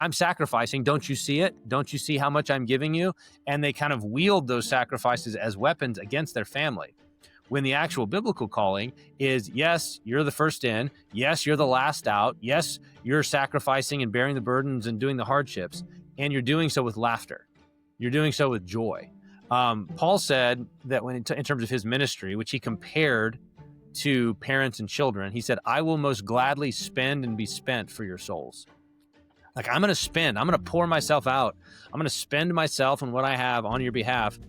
I'm sacrificing. Don't you see it? Don't you see how much I'm giving you? And they kind of wield those sacrifices as weapons against their family. When the actual biblical calling is, yes, you're the first in. Yes, you're the last out. Yes, you're sacrificing and bearing the burdens and doing the hardships. And you're doing so with laughter. You're doing so with joy. Paul said that when in terms of his ministry, which he compared to parents and children, he said, I will most gladly spend and be spent for your souls. Like, I'm going to pour myself out. I'm going to spend myself and what I have on your behalf.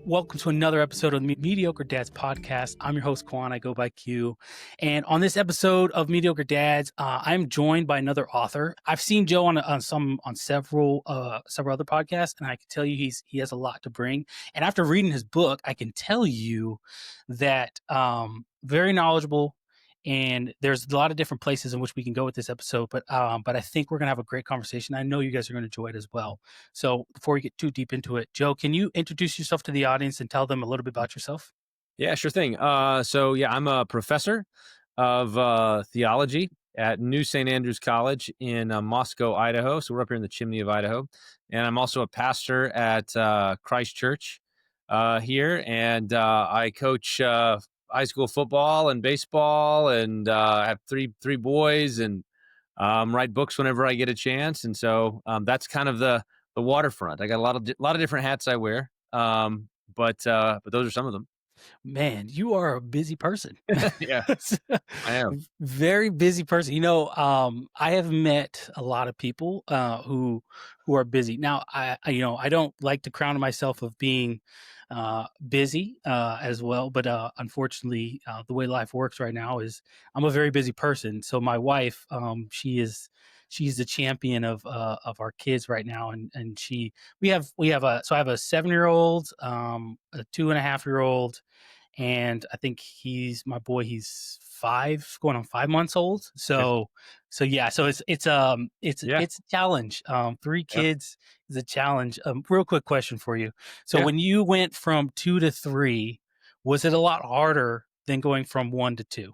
Welcome to another episode of the Mediocre Dads podcast. I'm your host, Quan. I go by Q. And on this episode of Mediocre Dads, I'm joined by another author. I've seen Joe on several other podcasts, and I can tell you he has a lot to bring. And after reading his book, I can tell you that very knowledgeable. And there's a lot of different places in which we can go with this episode, but I think we're going to have a great conversation. I know you guys are going to enjoy it as well. So before we get too deep into it, Joe, can you introduce yourself to the audience and tell them a little bit about yourself? Yeah, sure thing. I'm a professor of theology at New St. Andrews College in Moscow, Idaho. So we're up here in the chimney of Idaho. And I'm also a pastor at Christ Church here. And I coach high school football and baseball, and I have three boys, and write books whenever I get a chance. And so that's kind of the waterfront. I got a lot of different hats I wear, but those are some of them. Man, you are a busy person. Yeah, I am. Very busy person. I have met a lot of people who are busy. Now, I don't like to crown myself of being busy as well, but unfortunately, the way life works right now is I'm a very busy person. So my wife, she's the champion of our kids right now, and I have a 7-year-old, a 2.5-year-old. And I think he's 5, going on 5 months old. So it's a challenge. 3 kids is a challenge. Real quick question for you. So when you went from 2 to 3, was it a lot harder than going from 1 to 2?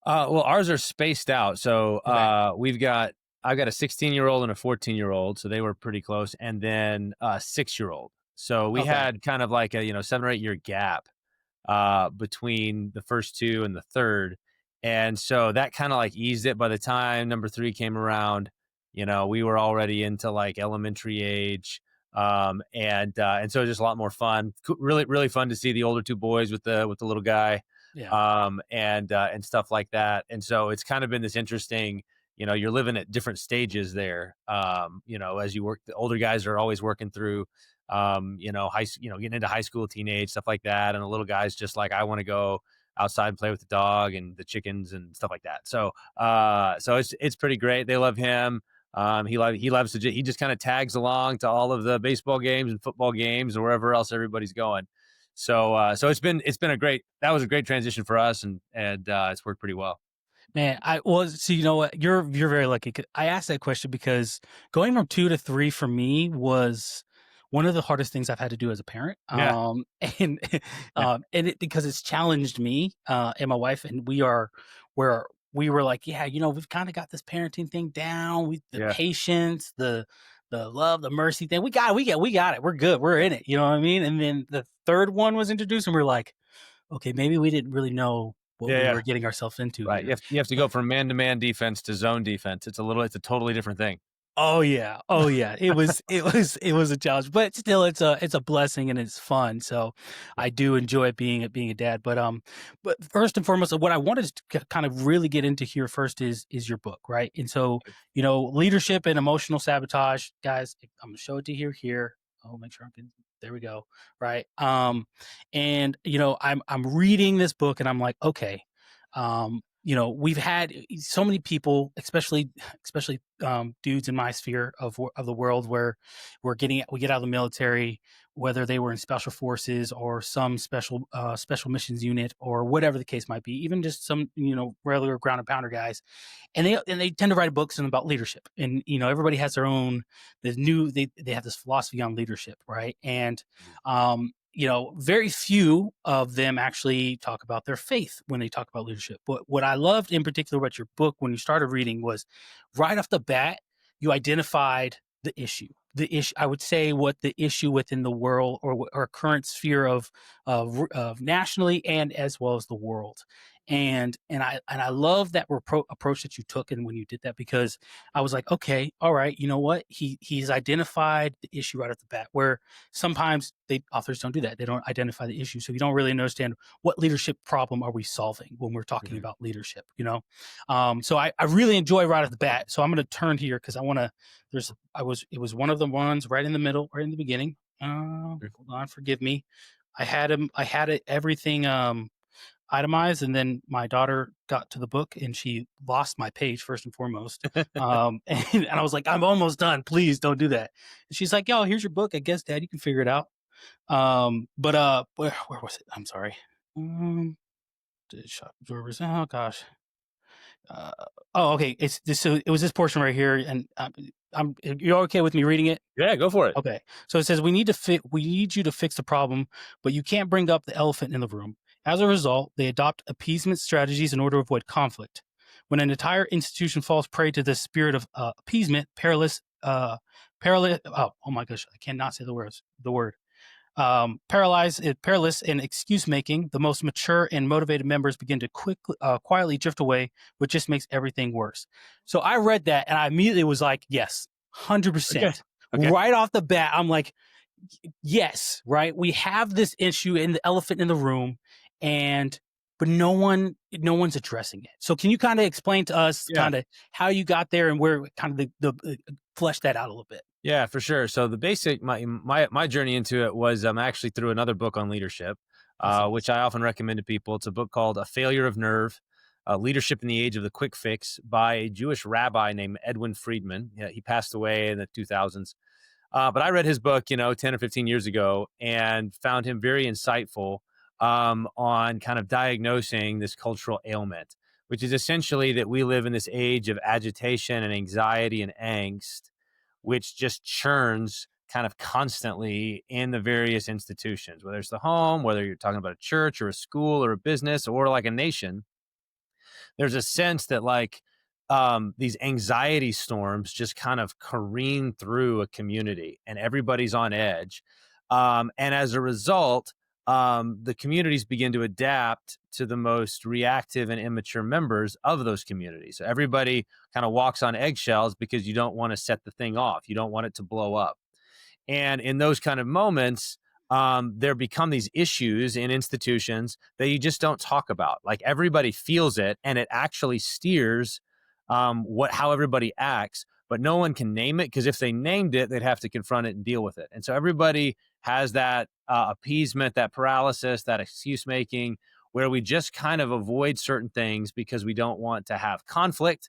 Well, ours are spaced out. So I've got a 16-year-old and a 14-year-old. So they were pretty close. And then a 6-year-old. So we had kind of like a 7 or 8 year gap between the first 2 and the third. And so that kind of like eased it. By the time number 3 came around, we were already into like elementary age. And so it was just a lot more fun. Really, really fun to see the older 2 boys with the little guy. And stuff like that. And so it's kind of been this interesting, you're living at different stages there. As you work, the older guys are always working through getting into high school, teenage, stuff like that. And the little guy's just like, I want to go outside and play with the dog and the chickens and stuff like that. So it's pretty great. They love him. He loves to, he just kind of tags along to all of the baseball games and football games or wherever else everybody's going. So it's been that was a great transition for us, and it's worked pretty well. Man, so you know what? You're very lucky. I asked that question because going from 2 to 3 for me was one of the hardest things I've had to do as a parent. Because it's challenged me and my wife, and we were like, we've kind of got this parenting thing down. The patience, the love, the mercy thing. We got it. We're good. We're in it. You know what I mean? And then the third one was introduced, and we're like, okay, maybe we didn't really know what we were getting ourselves into. Right. You have to go from man-to-man defense to zone defense. It's a totally different thing. Oh yeah. It was a challenge, but still it's a blessing and it's fun. So I do enjoy being a dad. But first and foremost, what I wanted to kind of really get into here first is your book, right? And so, Leadership and Emotional Sabotage, guys, I'm gonna show it to you here. Oh, make sure there we go. Right. And I'm reading this book and I'm like, okay, we've had so many people, especially dudes in my sphere of the world, where we get out of the military, whether they were in special forces or some special missions unit or whatever the case might be, even just some regular ground and pounder guys, and they tend to write books about leadership, and everybody has their own they have this philosophy on leadership, right? And very few of them actually talk about their faith when they talk about leadership. But what I loved in particular about your book when you started reading was right off the bat, you identified the issue. The issue, I would say, what the issue within the world or current sphere of nationally and as well as the world. And I love that approach that you took, and when you did that, because I was like, okay, all right, you know what? He's identified the issue right off the bat, where sometimes authors don't do that. They don't identify the issue. So you don't really understand what leadership problem are we solving when we're talking about leadership, So I really enjoy right off the bat. So I'm going to turn here because it was one of the ones right in the middle, right in the beginning. Hold on, forgive me. I had everything itemized, and then my daughter got to the book and she lost my page first and foremost. And I was like, I'm almost done. Please don't do that. And she's like, yo, here's your book. I guess, Dad, you can figure it out. But where was it? I'm sorry. Shop absorbers. Oh gosh. Okay. It's this. So it was this portion right here, and you're okay with me reading it? Yeah, go for it. Okay. So it says, we need you to fix the problem, but you can't bring up the elephant in the room. As a result, they adopt appeasement strategies in order to avoid conflict. When an entire institution falls prey to this spirit of appeasement, perilous. Oh my gosh, I cannot say the word. Perilous and excuse making, the most mature and motivated members begin to quietly drift away, which just makes everything worse. So I read that and I immediately was like, yes, 100%. Okay. Right off the bat, I'm like, yes, right. We have this issue in the elephant in the room, but no one's addressing it. So can you kind of explain to us kind of how you got there and where kind of the flesh that out a little bit? Yeah, for sure. So the basic, my journey into it was actually through another book on leadership, which I often recommend to people. It's a book called A Failure of Nerve, Leadership in the Age of the Quick Fix by a Jewish rabbi named Edwin Friedman. Yeah, he passed away in the 2000s. But I read his book, 10 or 15 years ago, and found him very insightful on kind of diagnosing this cultural ailment, which is essentially that we live in this age of agitation and anxiety and angst, which just churns kind of constantly in the various institutions, whether it's the home, whether you're talking about a church or a school or a business or like a nation. There's a sense that these anxiety storms just kind of careen through a community and everybody's on edge. And as a result, the communities begin to adapt to the most reactive and immature members of those communities. So everybody kind of walks on eggshells because you don't want to set the thing off. You don't want it to blow up. And in those kind of moments, there become these issues in institutions that you just don't talk about. Like everybody feels it, and it actually steers how everybody acts, but no one can name it, because if they named it, they'd have to confront it and deal with it. And so everybody has that appeasement, that paralysis, that excuse making, where we just kind of avoid certain things because we don't want to have conflict.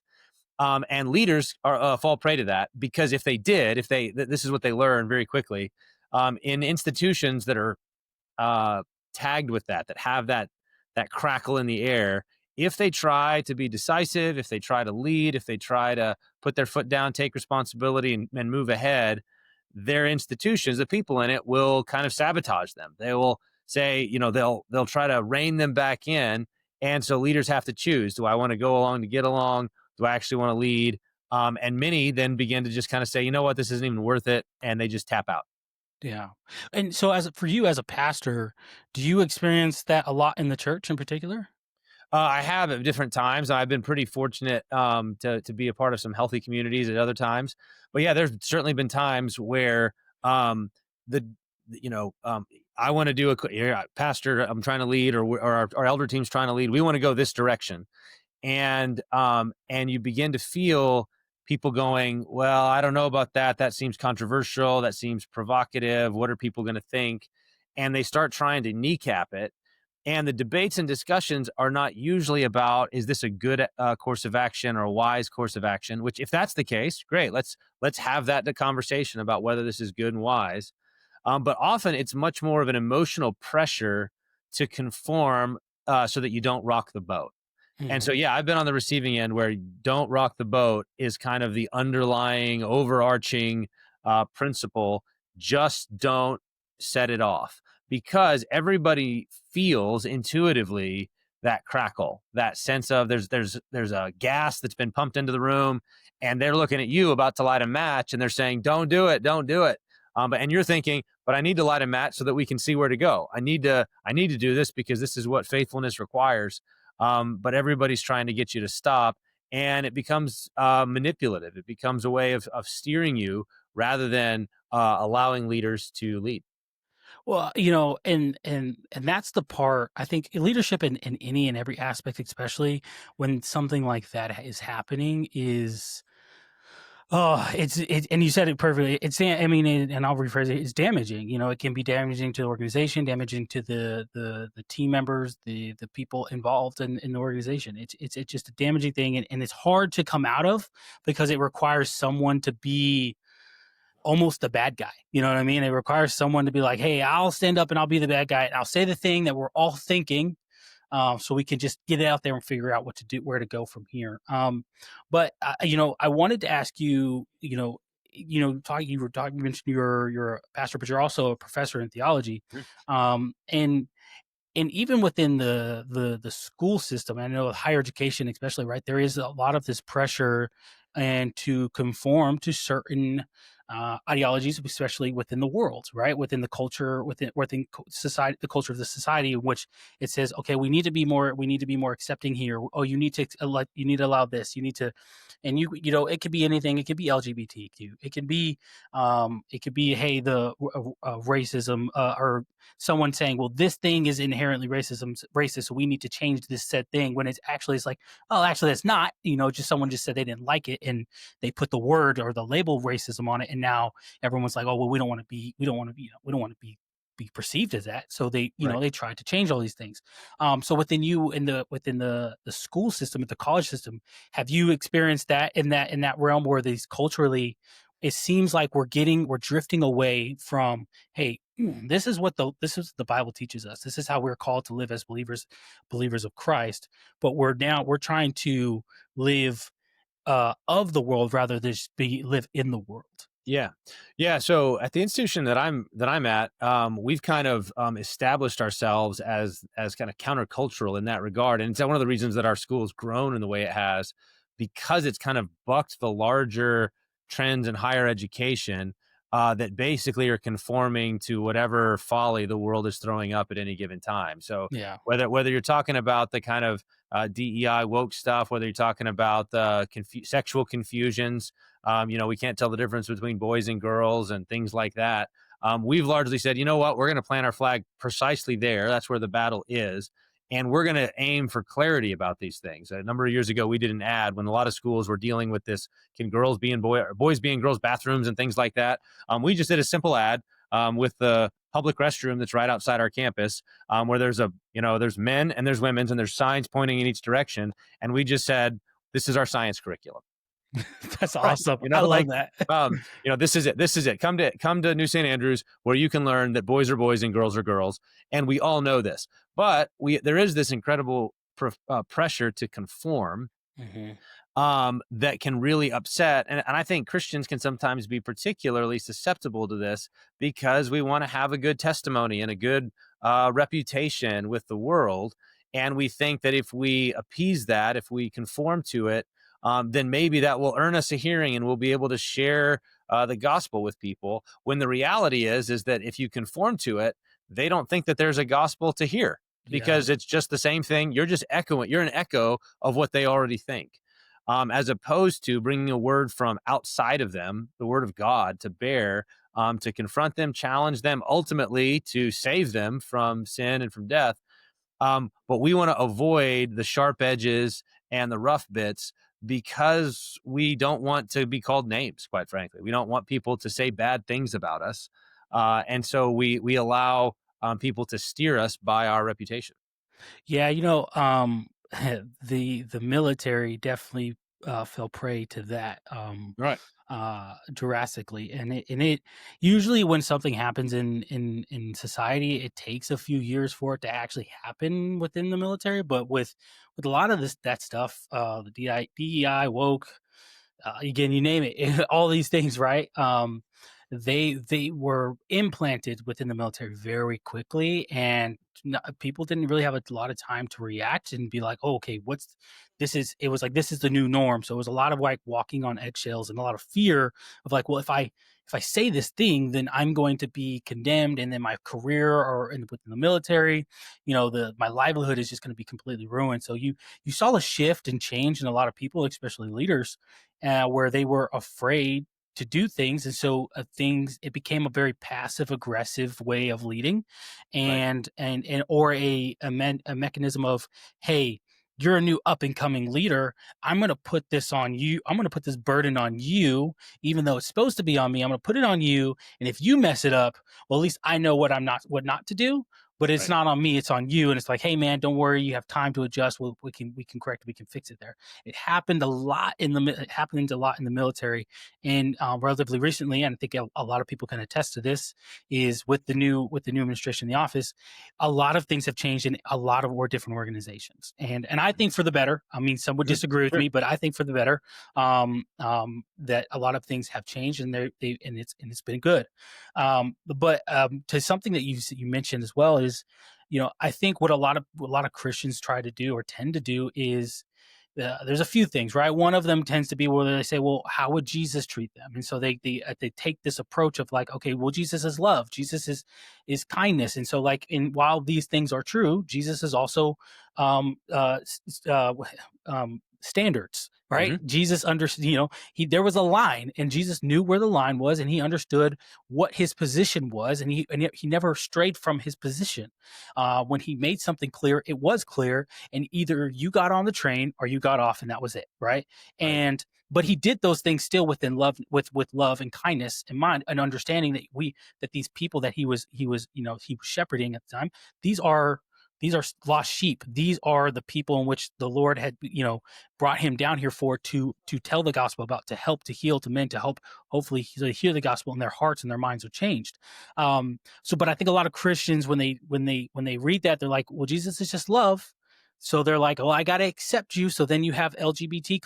And leaders fall prey to that, because if this is what they learn very quickly in institutions that are tagged with that have that crackle in the air. If they try to be decisive, if they try to lead, if they try to put their foot down, take responsibility, and move ahead, their institutions, the people in it, will kind of sabotage them. They will say, they'll try to rein them back in. And so leaders have to choose: do I want to go along to get along? Do I actually want to lead? And many then begin to just kind of say, you know what, this isn't even worth it. And they just tap out. Yeah. And so for you as a pastor, do you experience that a lot in the church in particular? I have at different times. I've been pretty fortunate to be a part of some healthy communities at other times. But yeah, there's certainly been times where I want to do pastor, I'm trying to lead, or our elder team's trying to lead. We want to go this direction. And you begin to feel people going, well, I don't know about that. That seems controversial. That seems provocative. What are people going to think? And they start trying to kneecap it. And the debates and discussions are not usually about, is this a good course of action or a wise course of action? Which, if that's the case, great. Let's have that conversation about whether this is good and wise. But often it's much more of an emotional pressure to conform so that you don't rock the boat. And so, Mhm. yeah, I've been on the receiving end where don't rock the boat is kind of the underlying, overarching principle. Just don't set it off, because everybody feels intuitively that crackle, that sense of there's a gas that's been pumped into the room, and they're looking at you about to light a match, and they're saying, "Don't do it, don't do it." And you're thinking, "But I need to light a match so that we can see where to go. I need to do this because this is what faithfulness requires." But everybody's trying to get you to stop, and it becomes manipulative. It becomes a way of steering you rather than allowing leaders to lead. Well, and that's the part I think leadership in any and every aspect, especially when something like that is happening, is and you said it perfectly. I mean, and I'll rephrase it. It's damaging. It can be damaging to the organization, damaging to the team members, the people involved in the organization. It's just a damaging thing, and it's hard to come out of because it requires someone to be almost the bad guy. You know what I mean? It requires someone to be like, "Hey, I'll stand up and I'll be the bad guy. And I'll say the thing that we're all thinking, so we can just get it out there and figure out what to do, where to go from here." But I wanted to ask you, you mentioned you're a pastor, but you're also a professor in theology, Mhm. and even within the school system, I know with higher education, especially, right, there is a lot of this pressure and to conform to certain ideologies, especially within the world, right, within the culture, within society, the culture of the society, in which it says, okay, we need to be more accepting here. Oh, you need to allow this. You need to, and it could be anything. It could be LGBTQ. It could be, hey, the racism, or someone saying, well, this thing is inherently racist, so we need to change this said thing, when it's like, oh, actually that's not, just someone just said they didn't like it, and they put the word or the label racism on it, and now everyone's like, oh, well, we don't want to be, we don't want to be perceived as that, so Right. they tried to change all these things. So within the school system, the college system, have you experienced that in that realm where these culturally, it seems like we're drifting away from, hey, this is the Bible teaches us. This is how we're called to live as believers of Christ. But we're trying to live of the world rather than just live in the world. Yeah, yeah. So at the institution that I'm at, we've kind of established ourselves as kind of countercultural in that regard, and it's one of the reasons that our school has grown in the way it has, because it's kind of bucked the larger trends in higher education that basically are conforming to whatever folly the world is throwing up at any given time. So Yeah. whether you're talking about the kind of DEI woke stuff, whether you're talking about the sexual confusions, we can't tell the difference between boys and girls and things like that. We've largely said, you know what, we're going to plant our flag precisely there. That's where the battle is. And we're going to aim for clarity about these things. A number of years ago, we did an ad when a lot of schools were dealing with this: can girls be in boys be in girls' bathrooms and things like that? We just did a simple ad with the public restroom that's right outside our campus, where there's men and there's women's and there's signs pointing in each direction. And we just said, this is our science curriculum. That's Right. awesome. I love Like, that. this is it. This is it. Come to New St. Andrews, where you can learn that boys are boys and girls are girls. And we all know this. But there is this incredible pressure to conform Hmm. that can really upset. And I think Christians can sometimes be particularly susceptible to this, because we want to have a good testimony and a good reputation with the world. And we think that if we appease that, if we conform to it, then maybe that will earn us a hearing and we'll be able to share the gospel with people. When the reality is that if you conform to it, they don't think that there's a gospel to hear, Yeah. because it's just the same thing. You're just echoing. You're an echo of what they already think, as opposed to bringing a word from outside of them, the word of God, to bear, to confront them, challenge them, ultimately to save them from sin and from death. But we want to avoid the sharp edges and the rough bits, because we don't want to be called names, quite frankly. We don't want people to say bad things about us. And so we allow people to steer us by our reputation. Yeah, the military definitely fell prey to that Right. drastically, and it usually when something happens in society, it takes a few years for it to actually happen within the military. But with a lot of this that stuff, the DEI woke, again, you name it, all these things, right? They were implanted within the military very quickly, and people didn't really have a lot of time to react and be like, "Oh, okay, what's this is?" It was like this is the new norm. So it was a lot of like walking on eggshells and a lot of fear of like, well, if I say this thing, then I'm going to be condemned, and then my career or within the military, my livelihood is just going to be completely ruined. So you saw a shift and change in a lot of people, especially leaders, where they were afraid to do things, and so things it became a very passive aggressive way of leading, Right. and or a mechanism of, hey, you're a new up and coming leader. I'm going to put this on you. I'm going to put this burden on you, even though it's supposed to be on me. I'm going to put it on you, and if you mess it up, well, at least I know what not to do. But it's Right. not on me; it's on you. And it's like, hey, man, don't worry. You have time to adjust. We can correct it. We can fix it there. It happened a lot in the military, and relatively recently, and I think a lot of people can attest to this, is with the new administration in the office, a lot of things have changed in a lot of different organizations, and I think for the better. I mean, some would Mhm. disagree with Sure. me, but I think for the better, that a lot of things have changed, and it's been good. But to something that you mentioned as well is, I think what a lot of Christians try to do or tend to do is, there's a few things, right? One of them tends to be where they say, "Well, how would Jesus treat them?" And so they take this approach of like, "Okay, well, Jesus is love, Jesus is kindness," and so like, while these things are true, Jesus is also standards, right? Mhm. Jesus understood, he there was a line, and Jesus knew where the line was, and he understood what his position was, and he never strayed from his position. When he made something clear, it was clear, and either you got on the train or you got off, and that was it, right? Right. And but he did those things still within love, with love and kindness in mind, and understanding that these people that he was shepherding at the time, these are these are lost sheep. These are the people in which the Lord had brought him down here for, to tell the gospel about, to help, to heal, to mend, to help, hopefully hear the gospel, and their hearts and their minds are changed. But I think a lot of Christians, when they read that, they're like, well, Jesus is just love. So they're like, oh, I got to accept you. So then you have LGBT,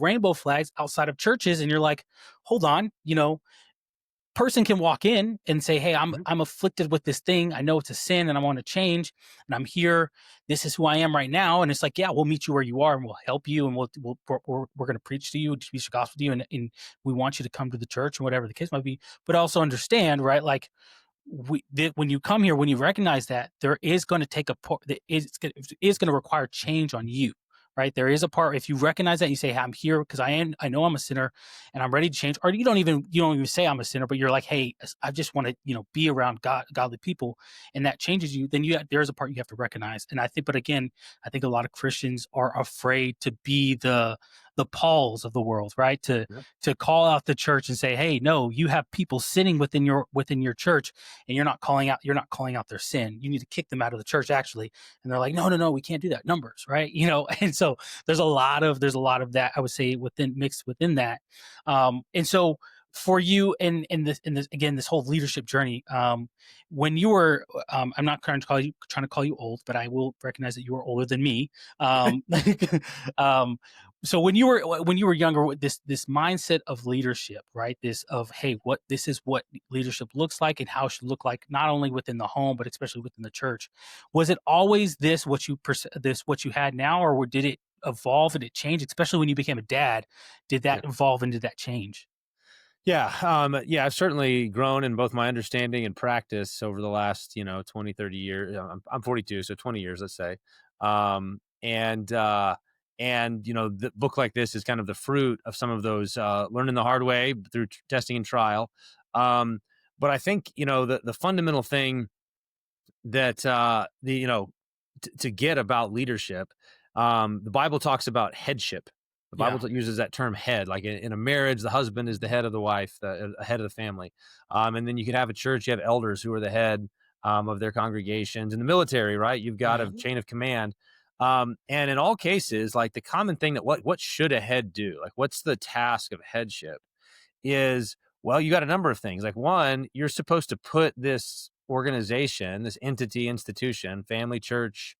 rainbow flags outside of churches, and you're like, hold on, person can walk in and say, hey, i'm Mhm. i'm afflicted with this thing. I know it's a sin, and I want to change, and I'm here. This is who I am right now. And it's like, yeah, we'll meet you where you are, and we'll help you, and we're going to preach to you, preach the gospel to you, and we want you to come to the church, and whatever the case might be. But also understand, right, like, when you come here, when you recognize that there is going to take a part that is going to require change on you, right? There is a part, if you recognize that, you say, hey, I'm here because I know I'm a sinner, and I'm ready to change. Or you don't even say I'm a sinner, but you're like, hey, I just want to be around godly people, and that changes you. Then there's a part you have to recognize. And but again, I think a lot of Christians are afraid to be the Pauls of the world, right? Yep. To call out the church and say, hey, no, you have people sitting within your church, and you're not calling out their sin. You need to kick them out of the church, actually. And they're like, no, no, no, we can't do that. Numbers, right? And so there's a lot of that, I would say, mixed within that. And so for you, in this again, this whole leadership journey, when you were, I'm not trying to call you old, but I will recognize that you are older than me. Um, um, so when you were younger, this mindset of leadership, right? This of, hey, this is what leadership looks like, and how it should look like, not only within the home, but especially within the church. Was it always what you had now, or did it evolve and it change, especially when you became a dad? Did Yeah. that evolve and did that change? Yeah. Yeah, I've certainly grown in both my understanding and practice over the last, 20, 30 years. I'm 42, so 20 years, let's say. And the book like this is kind of the fruit of some of those, learning the hard way through testing and trial. Um, but I think, the fundamental thing that, to get about leadership, the Bible talks about headship. The Bible Yeah. uses that term head, like in a marriage, the husband is the head of the wife, the head of the family. And then you could have a church, you have elders who are the head. of their congregations. In the military, right, you've got a Mhm. chain of command. And in all cases, like the common thing that what should a head do? Like, what's the task of headship? Is, well, you got a number of things. Like, one, you're supposed to put this organization, this entity, institution, family, church,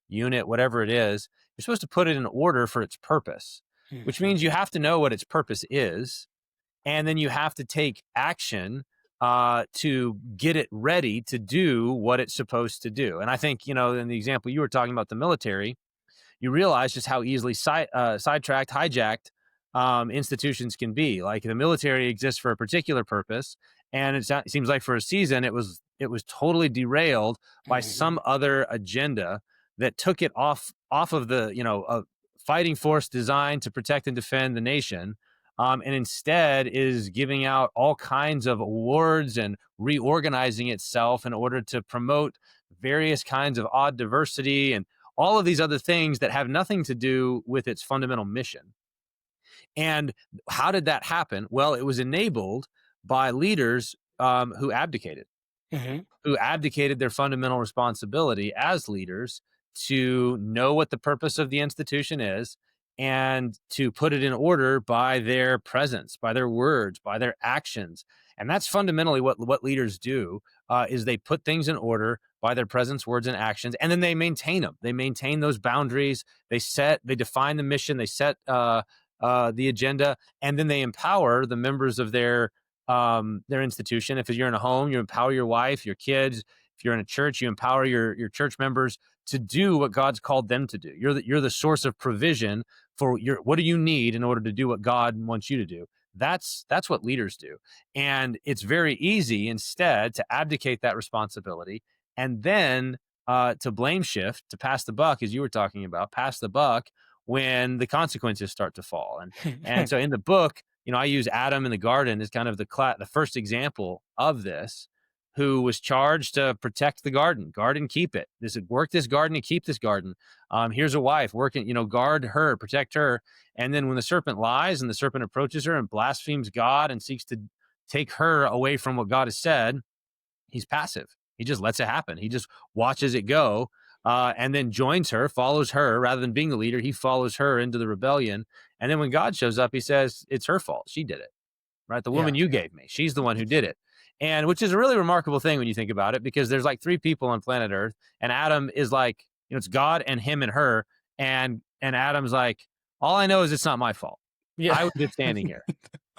unit, whatever it is, you're supposed to put it in order for its purpose, which Mhm. means you have to know what its purpose is, and then you have to take action to get it ready to do what it's supposed to do. And I think, in the example you were talking about, the military, you realize just how easily sidetracked, hijacked institutions can be. Like, the military exists for a particular purpose, and it seems like for a season it was totally derailed by Mhm. some other agenda that took it off of the fighting force designed to protect and defend the nation. And instead is giving out all kinds of awards and reorganizing itself in order to promote various kinds of odd diversity and all of these other things that have nothing to do with its fundamental mission. And how did that happen? Well, it was enabled by leaders Mhm. who abdicated their fundamental responsibility as leaders to know what the purpose of the institution is and to put it in order by their presence, by their words, by their actions. And that's fundamentally what leaders do, is they put things in order by their presence, words, and actions, and then they maintain them. They maintain those boundaries. They define the mission, they set the agenda, and then they empower the members of their institution. If you're in a home, you empower your wife, your kids. If you're in a church, you empower your church members to do what God's called them to do. You're the source of provision for what do you need in order to do what God wants you to do. That's what leaders do. And it's very easy instead to abdicate that responsibility and then to blame shift, to pass the buck, as you were talking about, pass the buck when the consequences start to fall. And so in the book, I use Adam in the garden as kind of the first example of this, who was charged to protect the garden, keep it. Work this garden and keep this garden. Here's a wife working, guard her, protect her. And then when the serpent lies and the serpent approaches her and blasphemes God and seeks to take her away from what God has said, he's passive. He just lets it happen. He just watches it go, and then joins her, follows her. Rather than being the leader, he follows her into the rebellion. And then when God shows up, he says, it's her fault. She did it, right? The woman Yeah. you gave me, she's the one who did it. And which is a really remarkable thing when you think about it, because there's like three people on planet Earth, and Adam is like, it's God and him and her. And Adam's like, all I know is it's not my fault. Yeah. I was just standing here.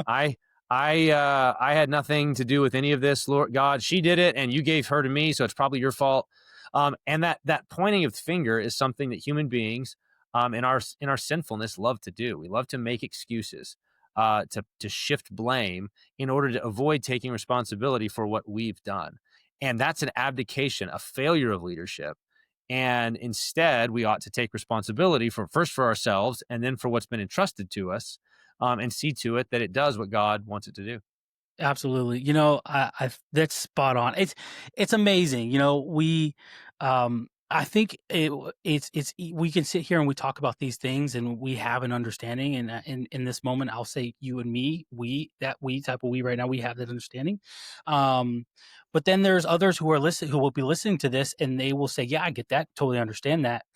I I had nothing to do with any of this, Lord God. She did it, and you gave her to me, so it's probably your fault. And that pointing of the finger is something that human beings, in our sinfulness, love to do. We love to make excuses, to shift blame in order to avoid taking responsibility for what we've done, and that's an abdication, a failure of leadership. And instead, we ought to take responsibility for ourselves and then for what's been entrusted to us, and see to it that it does what God wants it to do. Absolutely. I that's spot on. It's amazing. I think we can sit here and we talk about these things and we have an understanding. And in this moment, I'll say you and me, we type of we right now, we have that understanding. Um, but then there's others who will be listening to this and they will say, yeah, I get that, totally understand that.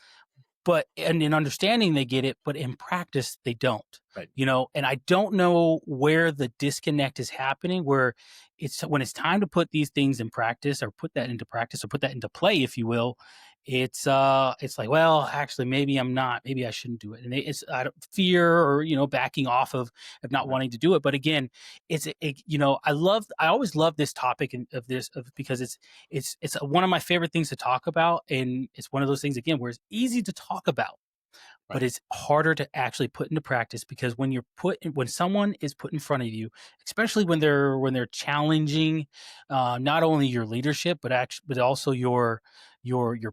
But and in understanding they get it, but in practice they don't. Right. And I don't know where the disconnect is happening, where it's when it's time to put these things in practice or put that into practice or put that into play, if you will, it's like, well, actually maybe I shouldn't do it. And it's out of fear or, backing off of not Right. wanting to do it. But again, I always love this topic because it's one of my favorite things to talk about. And it's one of those things, again, where it's easy to talk about, but Right. it's harder to actually put into practice because when someone is put in front of you, especially when they're challenging, not only your leadership, but also your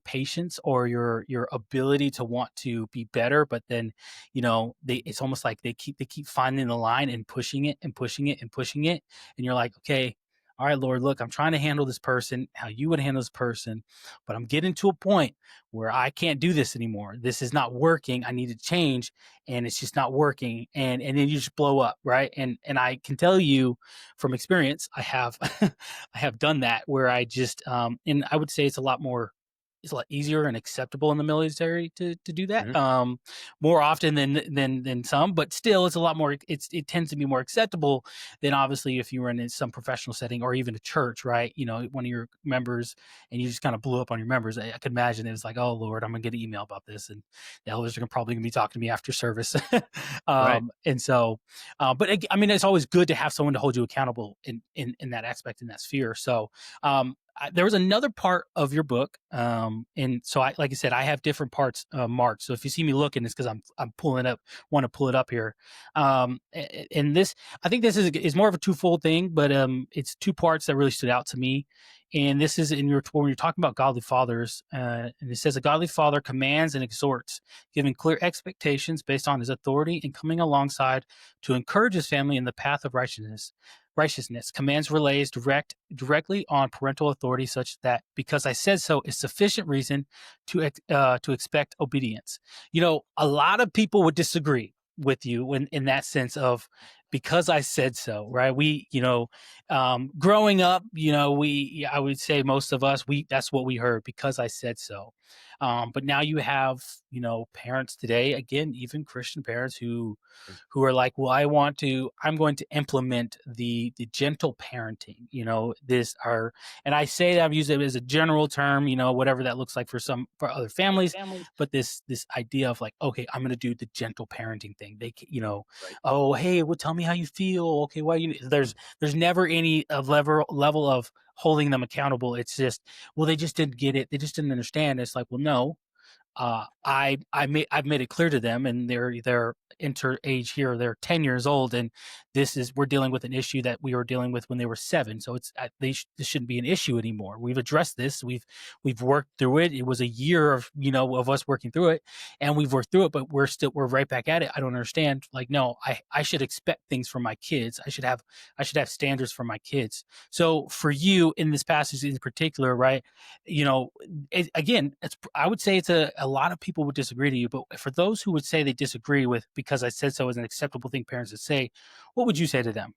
patience or your ability to want to be better. But then, it's almost like they keep finding the line and pushing it and pushing it and pushing it. And you're like, okay, all right, Lord, look, I'm trying to handle this person how you would handle this person, but I'm getting to a point where I can't do this anymore. This is not working. I need to change, and it's just not working. And then you just blow up, right? And I can tell you from experience, I have I have done that where I just and I would say it's a lot easier and acceptable in the military to do that. Mhm. More often than some, but still it's a lot more, it tends to be more acceptable than obviously if you were in some professional setting or even a church, right? You know, one of your members and you just kind of blew up on your members. I could imagine it was like, oh Lord, I'm gonna get an email about this, and the elders are probably gonna be talking to me after service. Right. And so but I mean, it's always good to have someone to hold you accountable in that aspect, in that sphere. So there was another part of your book, and so like I said, I have different parts marked. So if you see me looking, it's because I'm pulling up, want to pull it up here. And this, I think this is more of a twofold thing, but it's two parts that really stood out to me. And this is when you're talking about godly fathers, and it says a godly father commands and exhorts, giving clear expectations based on his authority and coming alongside to encourage his family in the path of righteousness. Commands relays directly on parental authority, such that because I said so is sufficient reason to expect obedience. You know, a lot of people would disagree with you in that sense of because I said so, right? We, growing up, I would say most of us, that's what we heard, because I said so. But now you have, parents today, again, even Christian parents who are like, well, I'm going to implement the gentle parenting, and I say that I've used it as a general term, whatever that looks like for other families, but this idea of like, okay, I'm going to do the gentle parenting thing. Right. Oh, hey, well, tell me how you feel. Okay, why there's never any level of holding them accountable. It's just, well, they just didn't get it. They just didn't understand. It's like, well, no, I've made it clear to them, and they're enter age here. They're 10 years old, and we're dealing with an issue that we were dealing with when they were 7. So it's this shouldn't be an issue anymore. We've addressed this. We've worked through it. It was a year of us working through it, and we've worked through it. But we're right back at it. I don't understand. Like, no, I should expect things from my kids. I should have standards for my kids. So for you in this passage in particular, right? Again, I would say it's a lot of people would disagree to you, but for those who would say they disagree with because I said so as an acceptable thing parents would say, what would you say to them?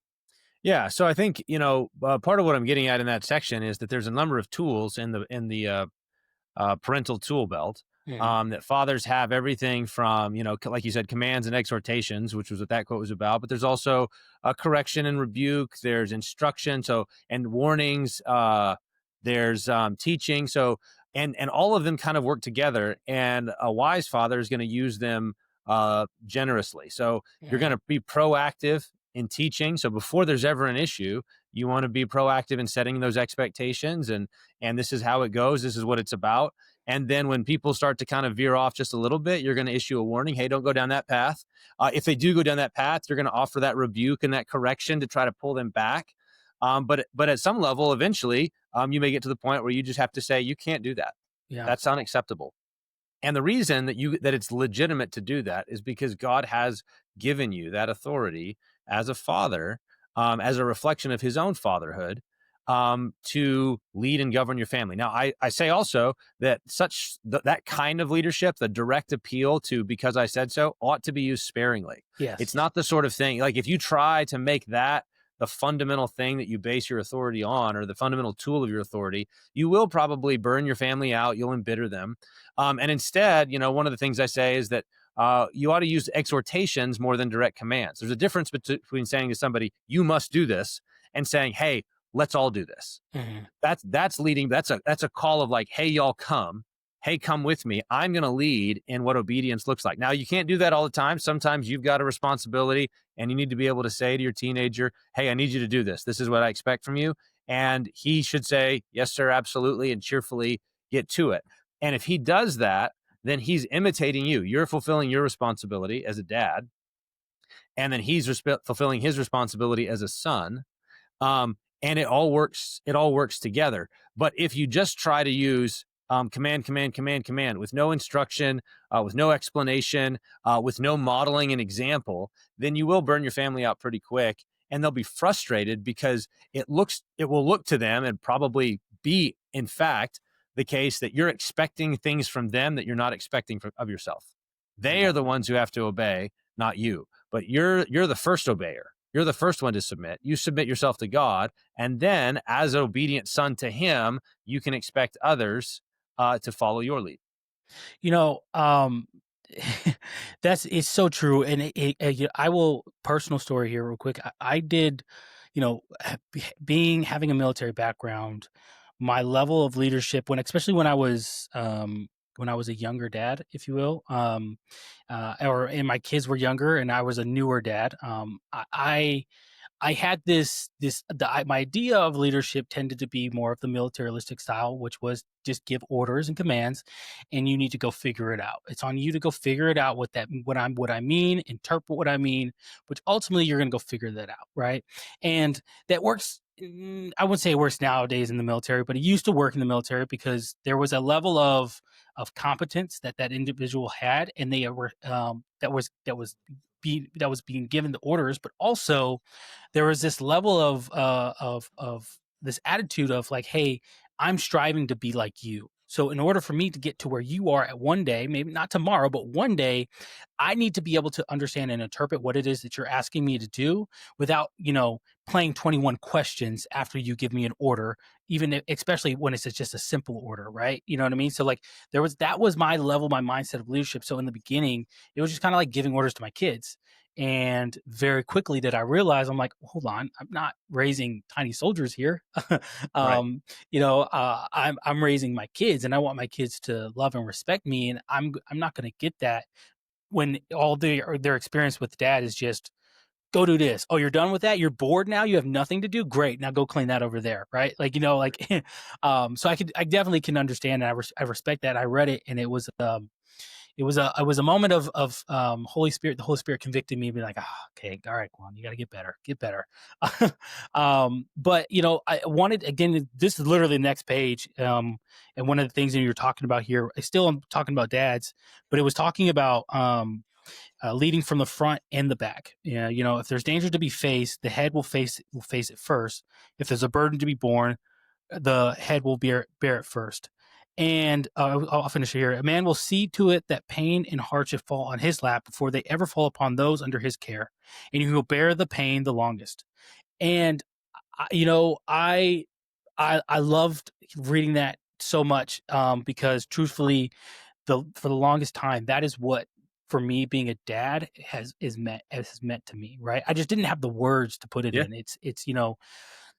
Yeah. So I think, part of what I'm getting at in that section is that there's a number of tools in the parental tool belt. Mhm. That fathers have everything from, like you said, commands and exhortations, which was what that quote was about. But there's also correction and rebuke. There's instruction, and warnings. There's teaching. So and all of them kind of work together. And a wise father is going to use them generously. So you're going Mhm. to be proactive in teaching. So before there's ever an issue, you want to be proactive in setting those expectations, and this is how it goes. This is what it's about. And then when people start to kind of veer off just a little bit, you're going to issue a warning. Hey, don't go down that path. If they do go down that path, you're going to offer that rebuke and that correction to try to pull them back. But at some level, eventually, you may get to the point where you just have to say, you can't do that. Yeah. That's unacceptable. And the reason that it's legitimate to do that is because God has given you that authority as a father, as a reflection of his own fatherhood, to lead and govern your family. Now, I say also that that kind of leadership, the direct appeal to because I said so, ought to be used sparingly. It's Yes. not the sort of thing, like if you try to make that the fundamental thing that you base your authority on, or the fundamental tool of your authority, you will probably burn your family out. You'll embitter them. And instead, one of the things I say is that you ought to use exhortations more than direct commands. There's a difference between saying to somebody, you must do this, and saying, hey, let's all do this. Mhm. That's leading. That's a call of like, hey, y'all come. Hey, come with me. I'm going to lead in what obedience looks like. Now, you can't do that all the time. Sometimes you've got a responsibility, and you need to be able to say to your teenager, hey, I need you to do this. This is what I expect from you. And he should say, yes, sir, absolutely, and cheerfully get to it. And if he does that, then he's imitating you. You're fulfilling your responsibility as a dad, and then he's fulfilling his responsibility as a son. And it all works. It all works together. But if you just try to use command, command, command, command with no instruction, with no explanation, with no modeling and example, then you will burn your family out pretty quick. and they'll be frustrated because it will look to them and probably be, in fact, the case that you're expecting things from them that you're not expecting of yourself. They are Yeah. the ones who have to obey, not you. But you're the first obeyer. You're the first one to submit. You submit yourself to God, and then as an obedient son to Him, you can expect others to follow your lead. You know, it's so true. And I will personal story here real quick. I did, having a military background, my level of leadership especially when I was a younger dad, if you will, and my kids were younger and I was a newer dad. I had my idea of leadership tended to be more of the militaristic style, which was just give orders and commands, and you need to go figure it out. It's on you to go figure it out what I mean, interpret what I mean, which ultimately you're going to go figure that out, right? And that works. I wouldn't say it works nowadays in the military, but it used to work in the military because there was a level of competence that individual had, and they were that was being given the orders, but also there was this level of this attitude of like, hey, I'm striving to be like you. So in order for me to get to where you are at one day, maybe not tomorrow, but one day, I need to be able to understand and interpret what it is that you're asking me to do without, playing 21 questions after you give me an order, especially when it's just a simple order, right? You know what I mean? So like that was my level, my mindset of leadership. So in the beginning, it was just kind of like giving orders to my kids. And very quickly did I realize, I'm like, hold on, I'm not raising tiny soldiers here. Right. I'm raising my kids, and I want my kids to love and respect me. And I'm not going to get that when all their experience with dad is just go do this. Oh, you're done with that? You're bored now? You have nothing to do? Great. Now go clean that over there. Right. Like, so I definitely can understand. And I respect that. I read it, and it was a moment of Holy Spirit. The Holy Spirit convicted me, be like, okay, all right, Quan, you got to get better. But I wanted, again, this is literally the next page. And one of the things that you're talking about here, I still am talking about dads, but it was talking about leading from the front and the back. Yeah, if there's danger to be faced, the head will face it first. If there's a burden to be borne, the head will bear it first. And I'll finish here. A man will see to it that pain and hardship fall on his lap before they ever fall upon those under his care, and he will bear the pain the longest. And I loved reading that so much because truthfully, for the longest time, that is what, for me, being a dad has meant to me, right? I just didn't have the words to put it Yeah. in. It's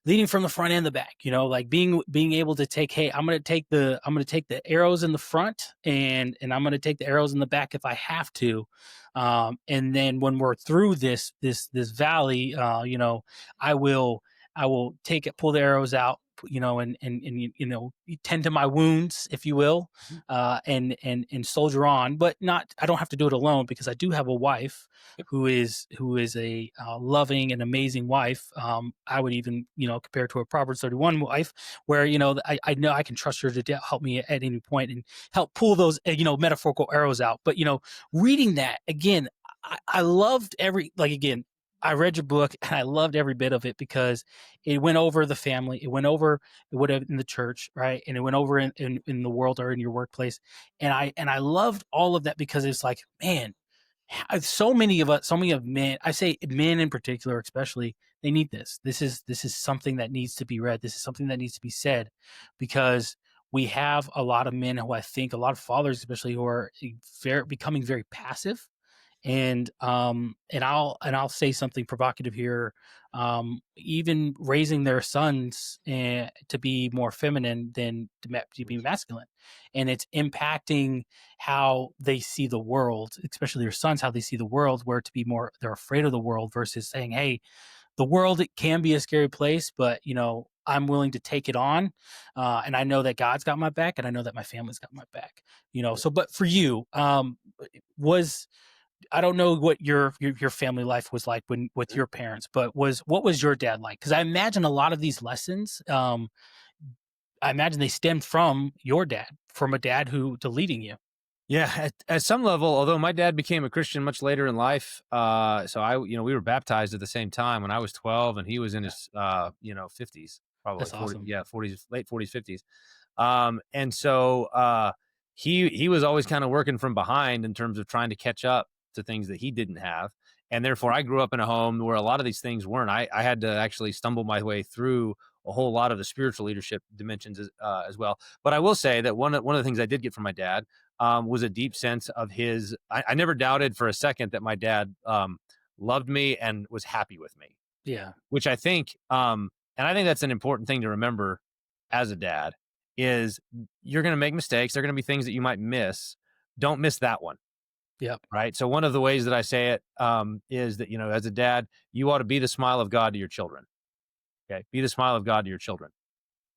leading from the front and the back, like being able to take, hey, I'm going to take the arrows in the front, and I'm going to take the arrows in the back if I have to. And then when we're through this valley, I will pull the arrows out, and tend to my wounds, if you will, Mhm. and soldier on. But I don't have to do it alone, because I do have a wife Yep. who is a loving and amazing wife. I would even, compare to a Proverbs 31 wife, where I know I can trust her to help me at any point and help pull those metaphorical arrows out. But reading that again, I loved again, I read your book and I loved every bit of it, because it went over the family, it went over what in the church, right, and it went over in the world or in your workplace, and I loved all of that, because it's like, man, so many of men, I say men in particular, especially, they need this. This is something that needs to be read. This is something that needs to be said, because we have a lot of men who, I think, a lot of fathers, especially, who are becoming very passive. And I'll say something provocative here. Even raising their sons to be more feminine than to be masculine, and it's impacting how they see the world, especially their sons, how they see the world, where to be more, they're afraid of the world, versus saying, hey, the world, it can be a scary place, but I'm willing to take it on, and I know that God's got my back, and I know that my family's got my back. So, but for you, was I don't know what your family life was like with your parents, but what was your dad like? Because I imagine a lot of these lessons, I imagine they stemmed from your dad, from a dad who to leading you. Yeah, at some level, although my dad became a Christian much later in life, so we were baptized at the same time when I was 12 and he was in Yeah, his, 50s, probably that's 40, awesome. yeah, 40s, late 40s, 50s. And so he was always kind of working from behind in terms of trying to catch up to things that he didn't have. And therefore, I grew up in a home where a lot of these things weren't. I had to actually stumble my way through a whole lot of the spiritual leadership dimensions as well. But I will say that one of the things I did get from my dad was a deep sense of his. I never doubted for a second that my dad loved me and was happy with me, Yeah, which and I think that's an important thing to remember as a dad is you're going to make mistakes. There are going to be things that you might miss. Don't miss that one. yep, Right. So one of the ways that I say it is that, as a dad, you ought to be the smile of God to your children. Okay. Be the smile of God to your children.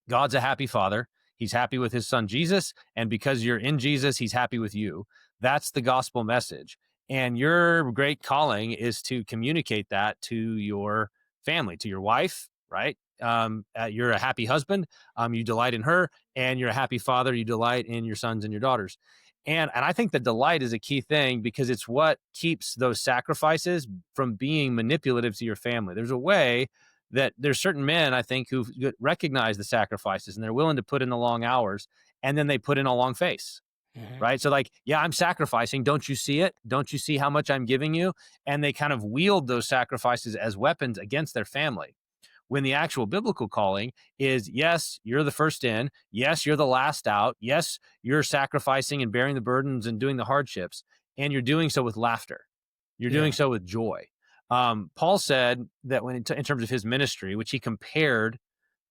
God's a happy father. He's happy with his son Jesus. And because you're in Jesus, he's happy with you. That's the gospel message. And your great calling is to communicate that to your family, to your wife, right? You're a happy husband. You delight in her, and you're a happy father. You delight in your sons and your daughters. And I think the delight is a key thing because it's what keeps those sacrifices from being manipulative to your family. There's a way that there's certain men I think who recognize the sacrifices and they're willing to put in the long hours and then they put in a long face. hmm, Right. So, like, yeah, I'm sacrificing. Don't you see it? Don't you see how much I'm giving you? And they kind of wield those sacrifices as weapons against their family. When the actual biblical calling is, yes, you're the first in. Yes, you're the last out. Yes, you're sacrificing and bearing the burdens and doing the hardships. And you're doing so with laughter. You're doing yeah, so with joy. Paul said that when in terms of his ministry, which he compared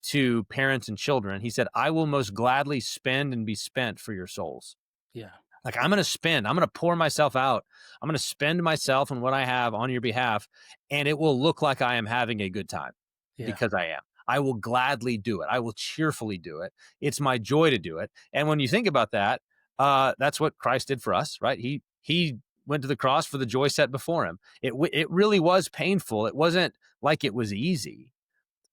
to parents and children, he said, I will most gladly spend and be spent for your souls. yeah, Like, I'm going to spend, I'm going to pour myself out. I'm going to spend myself and what I have on your behalf. And it will look like I am having a good time yeah, because I am. I will gladly do it. I will cheerfully do it. It's my joy to do it. And when you think about that, that's what Christ did for us, right? He went to the cross for the joy set before him. It really was painful. It wasn't like it was easy,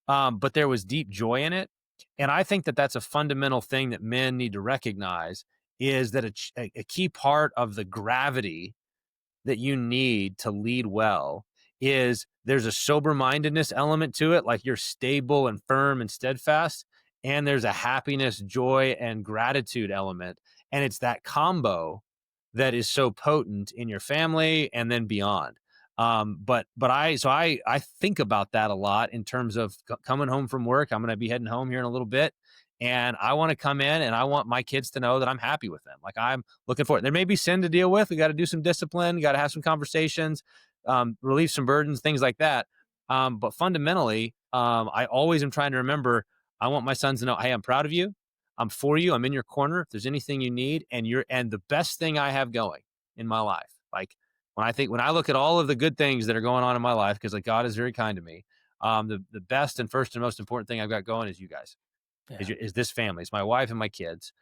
but there was deep joy in it. And I think that that's a fundamental thing that men need to recognize is that a key part of the gravity that you need to lead well is there's a sober-mindedness element to it, like you're stable and firm and steadfast, and there's a happiness, joy, and gratitude element. And it's that combo that is so potent in your family and then beyond. But I think about that a lot in terms of coming home from work. I'm going to be heading home here in a little bit, and I want to come in and I want my kids to know that I'm happy with them. Like, I'm looking for it. There may be sin to deal with. We got to do some discipline. Got to have some conversations, relieve some burdens, things like that. But fundamentally, I always am trying to remember. I want my sons to know, hey, I'm proud of you. I'm for you. I'm in your corner. If there's anything you need, and the best thing I have going in my life, like when I look at all of the good things that are going on in my life, because like God is very kind to me. The best and first and most important thing I've got going is you guys yeah, is this family. It's my wife and my kids.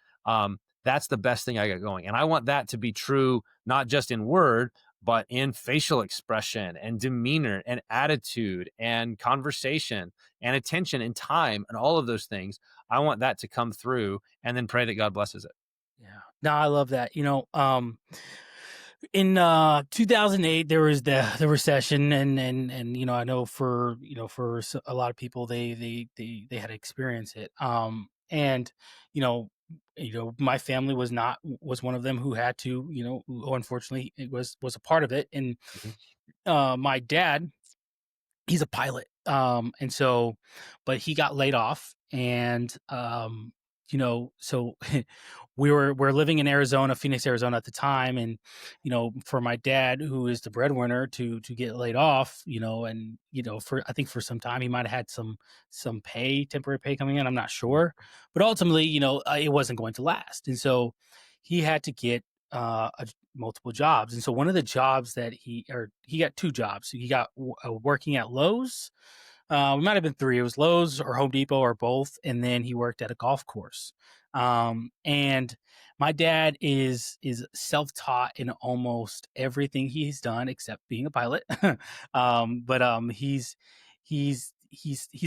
That's the best thing I got going. And I want that to be true, not just in word, but in facial expression and demeanor and attitude and conversation and attention and time and all of those things. I want that to come through and then pray that God blesses it. yeah. No, I love that. In 2008 there was the recession, and I know for a lot of people they had to experience it, and you know my family was one of them who had to, who unfortunately it was a part of it. And Mhm. my dad, he's a pilot, and so but he got laid off, and so we're living in Arizona, Phoenix, Arizona at the time. And for my dad, who is the breadwinner, to get laid off, and for, I think for some time he might have had some temporary pay coming in, I'm not sure, but ultimately, it wasn't going to last. And so he had to get multiple jobs. And so one of the jobs that he got two jobs. He got working at Lowe's. It might have been three. It was Lowe's or Home Depot or both. And then he worked at a golf course. And my dad is self-taught in almost everything he's done except being a pilot. But he's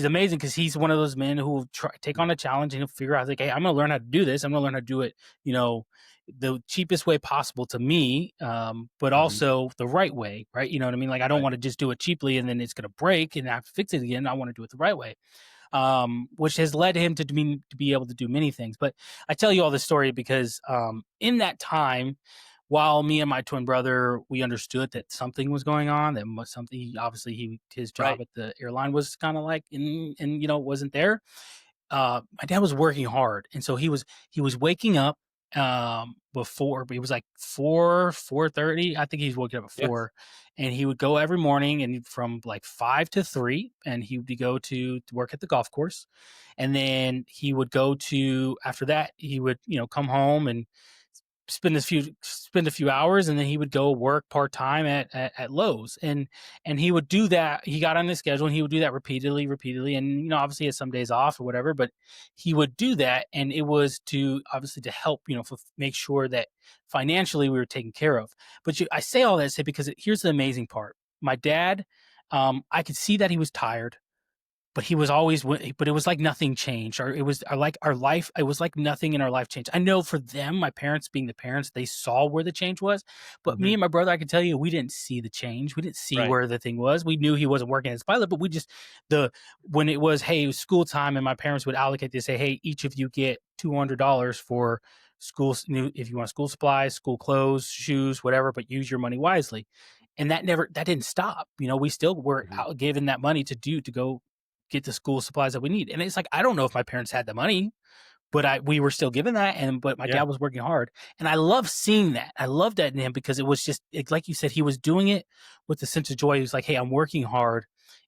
amazing because he's one of those men who will take on a challenge and he'll figure out, like, hey, I'm going to learn how to do this. I'm going to learn how to do it, you know, the cheapest way possible to me, but Mhm. also the right way, right? You know what I mean? Like I don't Right. want to just do it cheaply and then it's going to break and I have to fix it again. I want to do it the right way, which has led him to be able to do many things. But I tell you all this story because in that time, while me and my twin brother, we understood that something was going on, that was something. Obviously, his job Right. at the airline was kind of like, and wasn't there. My dad was working hard, and so he was waking up before, but it was like 4:30. I think he was waking up at Yeah. 4, and he would go every morning and from like 5 to 3, and he would go to work at the golf course, and then he would go to after that he would come home and spend a few hours, and then he would go work part-time at Lowe's, and he would do that. He got on his schedule and he would do that repeatedly, and obviously he had some days off or whatever, but he would do that, and it was to obviously to help make sure that financially we were taken care of. But I say all that to say because here's the amazing part. My dad, I could see that he was tired, but he was always but it was like nothing changed, or it was like our life, it was like nothing in our life changed. I know for them, my parents being the parents, they saw where the change was, but me Mhm. and my brother, I can tell you, we didn't see the change. We didn't see Right. where the thing was. We knew he wasn't working as a pilot, but the when it was, hey, it was school time, and my parents would allocate, they say, hey, each of you get $200 for school, if you want school supplies, school clothes, shoes, whatever, but use your money wisely. And that didn't stop. We still were Mhm. out giving that money to go get the school supplies that we need. And it's like, I don't know if my parents had the money, but we were still given that, but my dad Yeah. was working hard, and I love seeing that. I love that in him because it was just like you said, he was doing it with a sense of joy. He was like, "Hey, I'm working hard,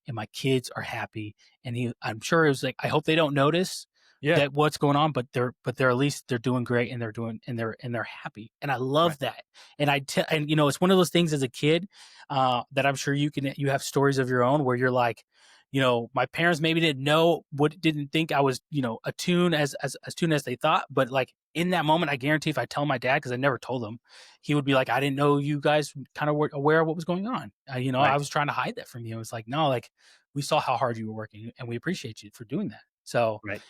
and my kids are happy." And I'm sure it was like, I hope they don't notice Yeah. that what's going on, but they're at least they're doing great, and they're happy, and I Right. love that. And it's one of those things as a kid that I'm sure you have stories of your own where you're like, my parents maybe didn't think I was, attuned as tuned as they thought. But like in that moment, I guarantee if I tell my dad, because I never told him, he would be like, I didn't know you guys kind of were aware of what was going on. I Right. was trying to hide that from you. It's like, no, like we saw how hard you were working and we appreciate you for doing that. So Right.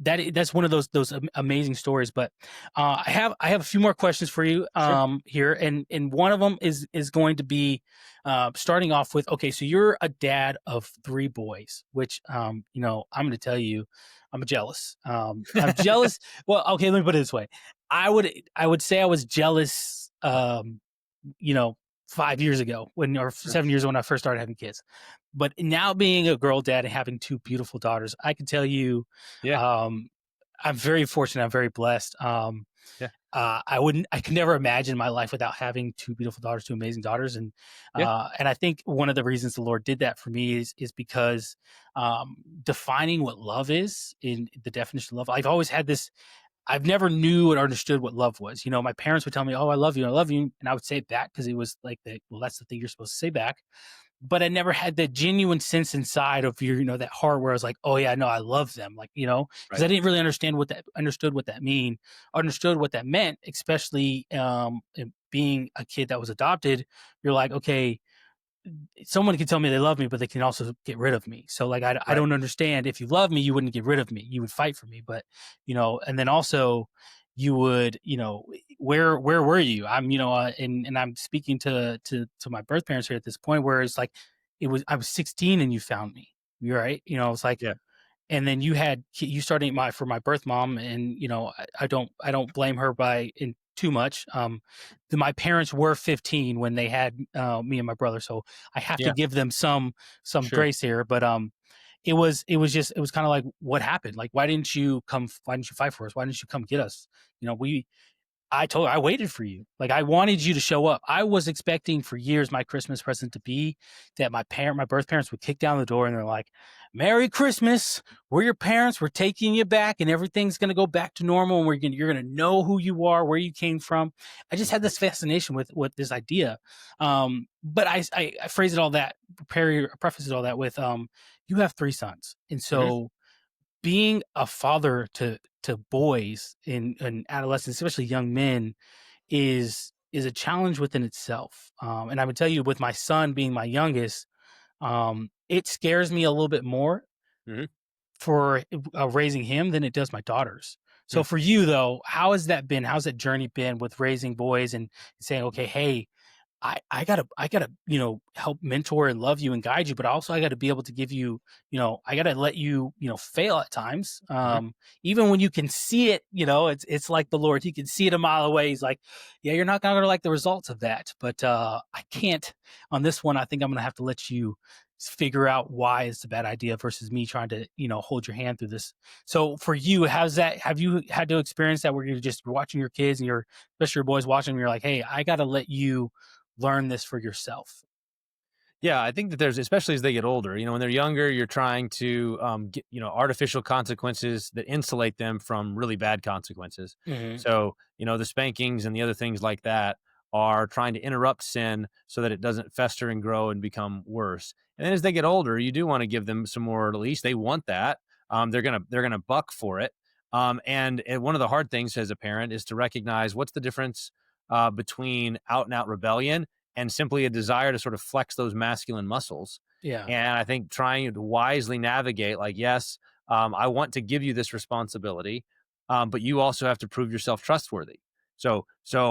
that's one of those amazing stories. But I have a few more questions for you Sure. here, and one of them is going to be starting off with, okay, so you're a dad of 3 boys, which I'm going to tell you, I'm jealous. I'm jealous. Well, okay, let me put it this way. I would say I was jealous. You know, 5 years ago or Sure. 7 years ago when I first started having kids. But now being a girl dad and having 2 beautiful daughters, I can tell you, Yeah. um, I'm very fortunate. I'm very blessed. Yeah. I could never imagine my life without having 2 beautiful daughters, 2 amazing daughters. Yeah. And I think one of the reasons the Lord did that for me is because defining what love is, in the definition of love, I've always had this. I've never knew or understood what love was. My parents would tell me, "Oh, I love you," and I would say it back because it was like, well, that's the thing you're supposed to say back. But I never had the genuine sense inside of that heart where I was like, "Oh yeah, no, I love them," like because Right. I didn't really understood what that meant, especially being a kid that was adopted. You're like, okay, someone can tell me they love me, but they can also get rid of me. So like, I Right. don't understand. If you love me, you wouldn't get rid of me. You would fight for me. But and then also you would, where were you? And I'm speaking to my birth parents here at this point where it's like, I was 16 and you found me. You're right. It's like, Yeah. and then you started for my birth mom, and I don't blame her by in too much. My parents were 15 when they had me and my brother, so I have to Yeah. give them some Sure. grace here. But it was kind of like, what happened? Like, why didn't you come? Why didn't you fight for us? Why didn't you come get us? We I told her I waited for you. Like, I wanted you to show up. I was expecting for years my Christmas present to be that my birth parents would kick down the door and they're like, "Merry Christmas. We're your parents. We're taking you back, and everything's gonna go back to normal. And you're gonna know who you are, where you came from." I just had Mhm. this fascination with this idea. But I phrase it all that preface it all that with you have 3 sons, and Mhm. so being a father to boys in adolescents, especially young men, is a challenge within itself. And I would tell you, with my son being my youngest, it scares me a little bit more Mhm. for raising him than it does my daughters. Hmm. So for you though, how has that been? How's that journey been with raising boys and saying, okay, hey, I gotta, help mentor and love you and guide you, but also I gotta be able to give you, I gotta let you, fail at times. Hmm. Even when you can see it, it's like the Lord, he can see it a mile away. He's like, yeah, you're not gonna like the results of that. But I can't on this one, I think I'm gonna have to let you figure out why it's a bad idea versus me trying to, hold your hand through this. So for you, have you had to experience that where you're just watching your kids and especially your boys watching, and you're like, hey, I gotta let you learn this for yourself. Yeah, I think that there's, especially as they get older, when they're younger, you're trying to get, artificial consequences that insulate them from really bad consequences. Mhm. So, the spankings and the other things like that are trying to interrupt sin so that it doesn't fester and grow and become worse. And then as they get older, you do want to give them some more release. They want that. They're gonna buck for it. And one of the hard things as a parent is to recognize what's the difference between out and out rebellion and simply a desire to sort of flex those masculine muscles. Yeah. And I think trying to wisely navigate, like, yes, I want to give you this responsibility, but you also have to prove yourself trustworthy. So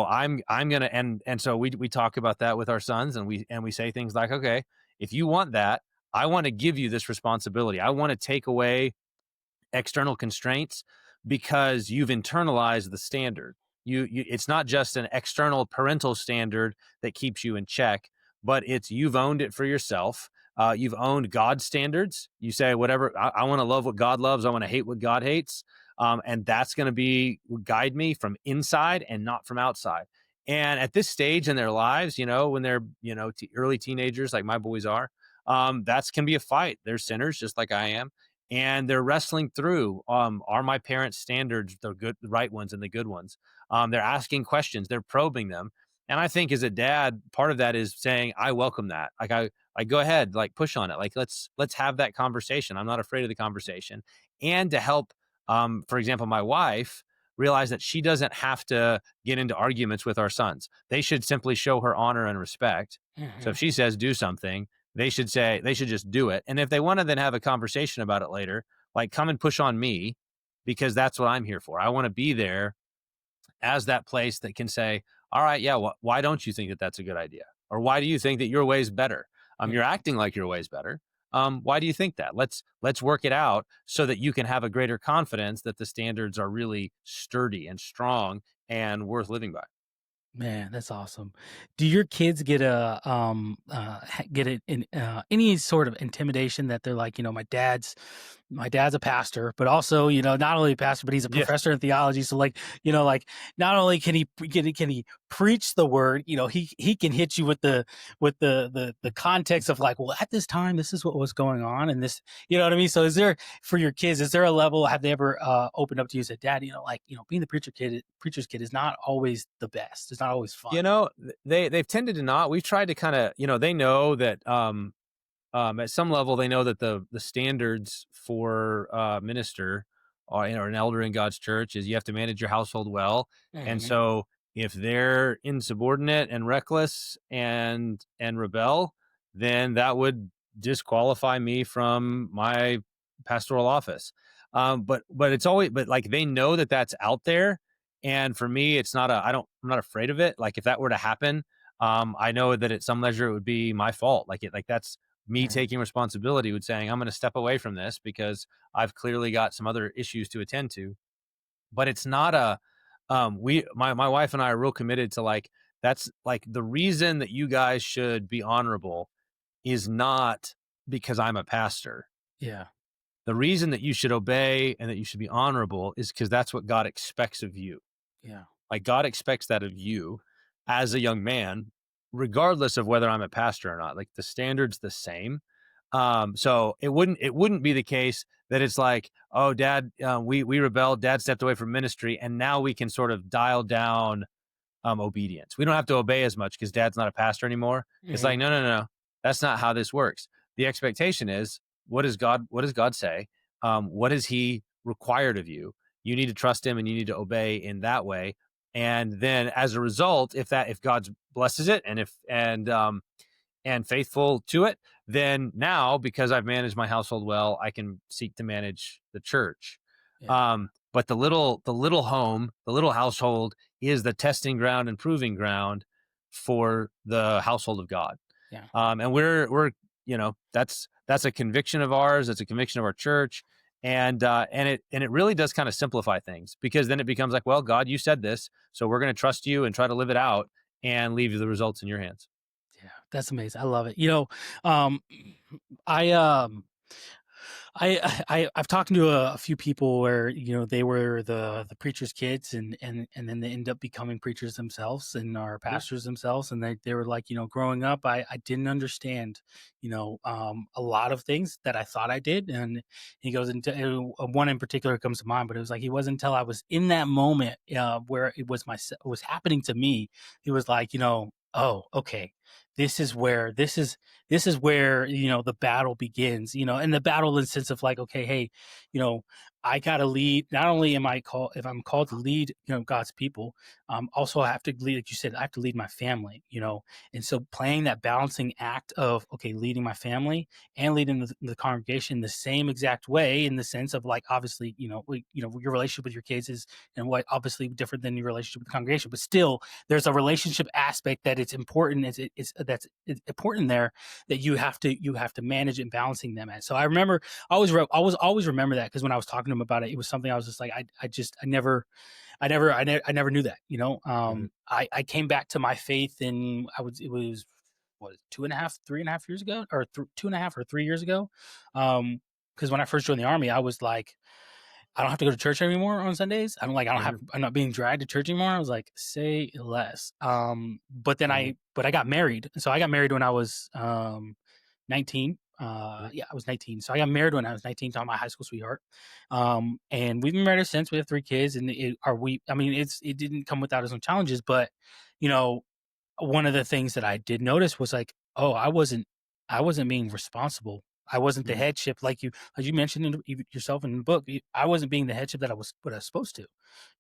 I'm gonna and so we talk about that with our sons, and we say things like, okay, if you want that, I want to give you this responsibility. I want to take away external constraints because you've internalized the standard. It's not just an external parental standard that keeps you in check, but it's you've owned it for yourself. You've owned God's standards. You say whatever, I want to love what God loves. I want to hate what God hates, and that's going to be guide me from inside and not from outside. And at this stage in their lives, when they're early teenagers like my boys are, that's can be a fight. They're sinners just like I am, and they're wrestling through are my parents' standards the right ones and the good ones. They're asking questions, they're probing them. And I think as a dad, part of that is saying, I welcome that. Like I go ahead, like push on it. Like let's have that conversation. I'm not afraid of the conversation. And to help, for example, my wife realize that she doesn't have to get into arguments with our sons. They should simply show her honor and respect. So Mhm. if she says do something, they should just do it. And if they want to then have a conversation about it later, like come and push on me because that's what I'm here for. I want to be there as that place that can say, all right, yeah, why don't you think that that's a good idea? Or why do you think that your way's better? You're Mhm. acting like your way's better. Why do you think that? Let's work it out so that you can have a greater confidence that the standards are really sturdy and strong and worth living by. Man, that's awesome. Do your kids get get it in any sort of intimidation that they're like, my dad's a pastor, but also, not only a pastor, but he's a Yeah. professor in theology. So like, not only can he preach the word, he can hit you with the context of like, well, at this time, this is what was going on, and this, you know what I mean. So is there for your kids, is there a level? Have they ever opened up to you and said, Dad, being the preacher's kid is not always the best. It's not always fun. They've tended to not. We've tried to kind of, they know that at some level they know that the standards for minister or an elder in God's church is you have to manage your household well. And Mhm. so if they're insubordinate and reckless and rebel, then that would disqualify me from my pastoral office. But it's always, but like they know that that's out there. And for me, it's not I'm not afraid of it. Like if that were to happen, I know that at some measure it would be my fault. Like that's me Mhm. taking responsibility with saying, I'm going to step away from this because I've clearly got some other issues to attend to. But it's not my wife and I are real committed to like, that's like the reason that you guys should be honorable is not because I'm a pastor. Yeah. The reason that you should obey and that you should be honorable is because that's what God expects of you. Yeah. Like God expects that of you as a young man, regardless of whether I'm a pastor or not. Like the standard's the same. So it wouldn't be the case that it's like, oh, Dad, we rebelled, Dad stepped away from ministry, and now we can sort of dial down obedience. We don't have to obey as much because Dad's not a pastor anymore. It's Mhm. like, no, no, no, no. That's not how this works. The expectation is what does God say? What is he required of you? You need to trust him and you need to obey in that way. And then as a result, if God blesses it and if and faithful to it, then now, because I've managed my household well, I can seek to manage the church. Yeah. But the little home, the little household is the testing ground and proving ground for the household of God. Yeah. And we're that's a conviction of ours. It's a conviction of our church, and it really does kind of simplify things, because then it becomes like, well, God, you said this, so we're going to trust you and try to live it out and leave the results in your hands. Yeah. That's amazing. I love it. Um, I um I've talked to a few people where they were the preacher's kids, and then they end up becoming preachers themselves and are Mhm. pastors themselves, and they were like, growing up, I didn't understand a lot of things that I thought I did. And he goes into one in particular comes to mind, but it was like he wasn't until I was in that moment where it was happening to me. He was like, oh, okay, this is where the battle begins, and the battle in the sense of like, okay, hey, I gotta lead. Not only am I called, if I'm called to lead God's people, also I have to lead, like you said, I have to lead my family, and so playing that balancing act of, okay, leading my family and leading the congregation the same exact way, in the sense of like, obviously, your relationship with your kids is, and what, obviously different than your relationship with the congregation, but still there's a relationship aspect that it's important, it's important there, that you have to manage and balancing them at. So I remember I was always remember that, because when I was talking to him about it, it was something I was just like, I never knew that. Mhm. I came back to my faith, and it was what, 2.5, 3.5 years ago, or 2.5 or 3 years ago. Because when I first joined the army, I was like, I don't have to go to church anymore on Sundays. Mhm. I'm not being dragged to church anymore. I was like, say less. Mhm. But I got married. So I got married when I was 19. Mhm. Yeah, I was 19. So I got married when I was 19 to my high school sweetheart. And we've been married since. We have 3 kids, and I mean, it didn't come without its own challenges, but you know, one of the things that I did notice was like, oh, I wasn't being responsible. I wasn't the Mhm. headship, like you mentioned yourself in the book. I wasn't being the headship that I was what I was supposed to,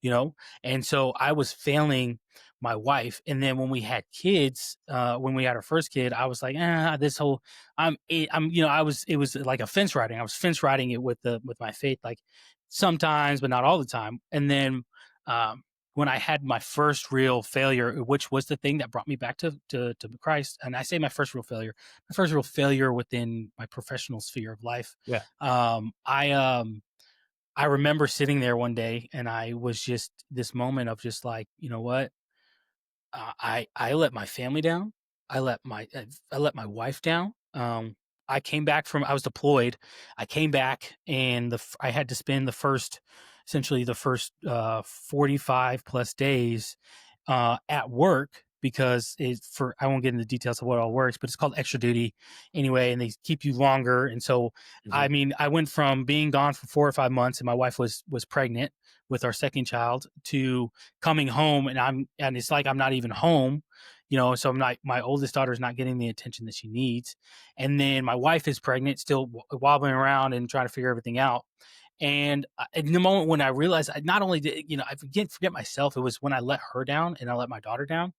you know. And so I was failing my wife. And then when we had kids, when we had our first kid, I was like, this whole I'm I was it was like a fence riding. I was fence riding it with my faith, like sometimes, but not all the time. And then um, when I had my first real failure, which was the thing that brought me back to Christ. And I say my first real failure within my professional sphere of life. Yeah. Um, I um, I remember sitting there one day, and I was just this moment of just like, you know what, I let my family down. I let my wife down. I was deployed. I came back, and I had to spend essentially the first 45 plus days at work, because I won't get into the details of what all works, but it's called extra duty anyway, and they keep you longer. And so, I Mhm. mean, I went from being gone for 4 or 5 months, and my wife was pregnant with our second child, to coming home, and it's like I'm not even home, so my oldest daughter is not getting the attention that she needs, and then my wife is pregnant, still wobbling around and trying to figure everything out. And in the moment when I realized, I not only did, I forget myself, it was when I let her down and I let my daughter down.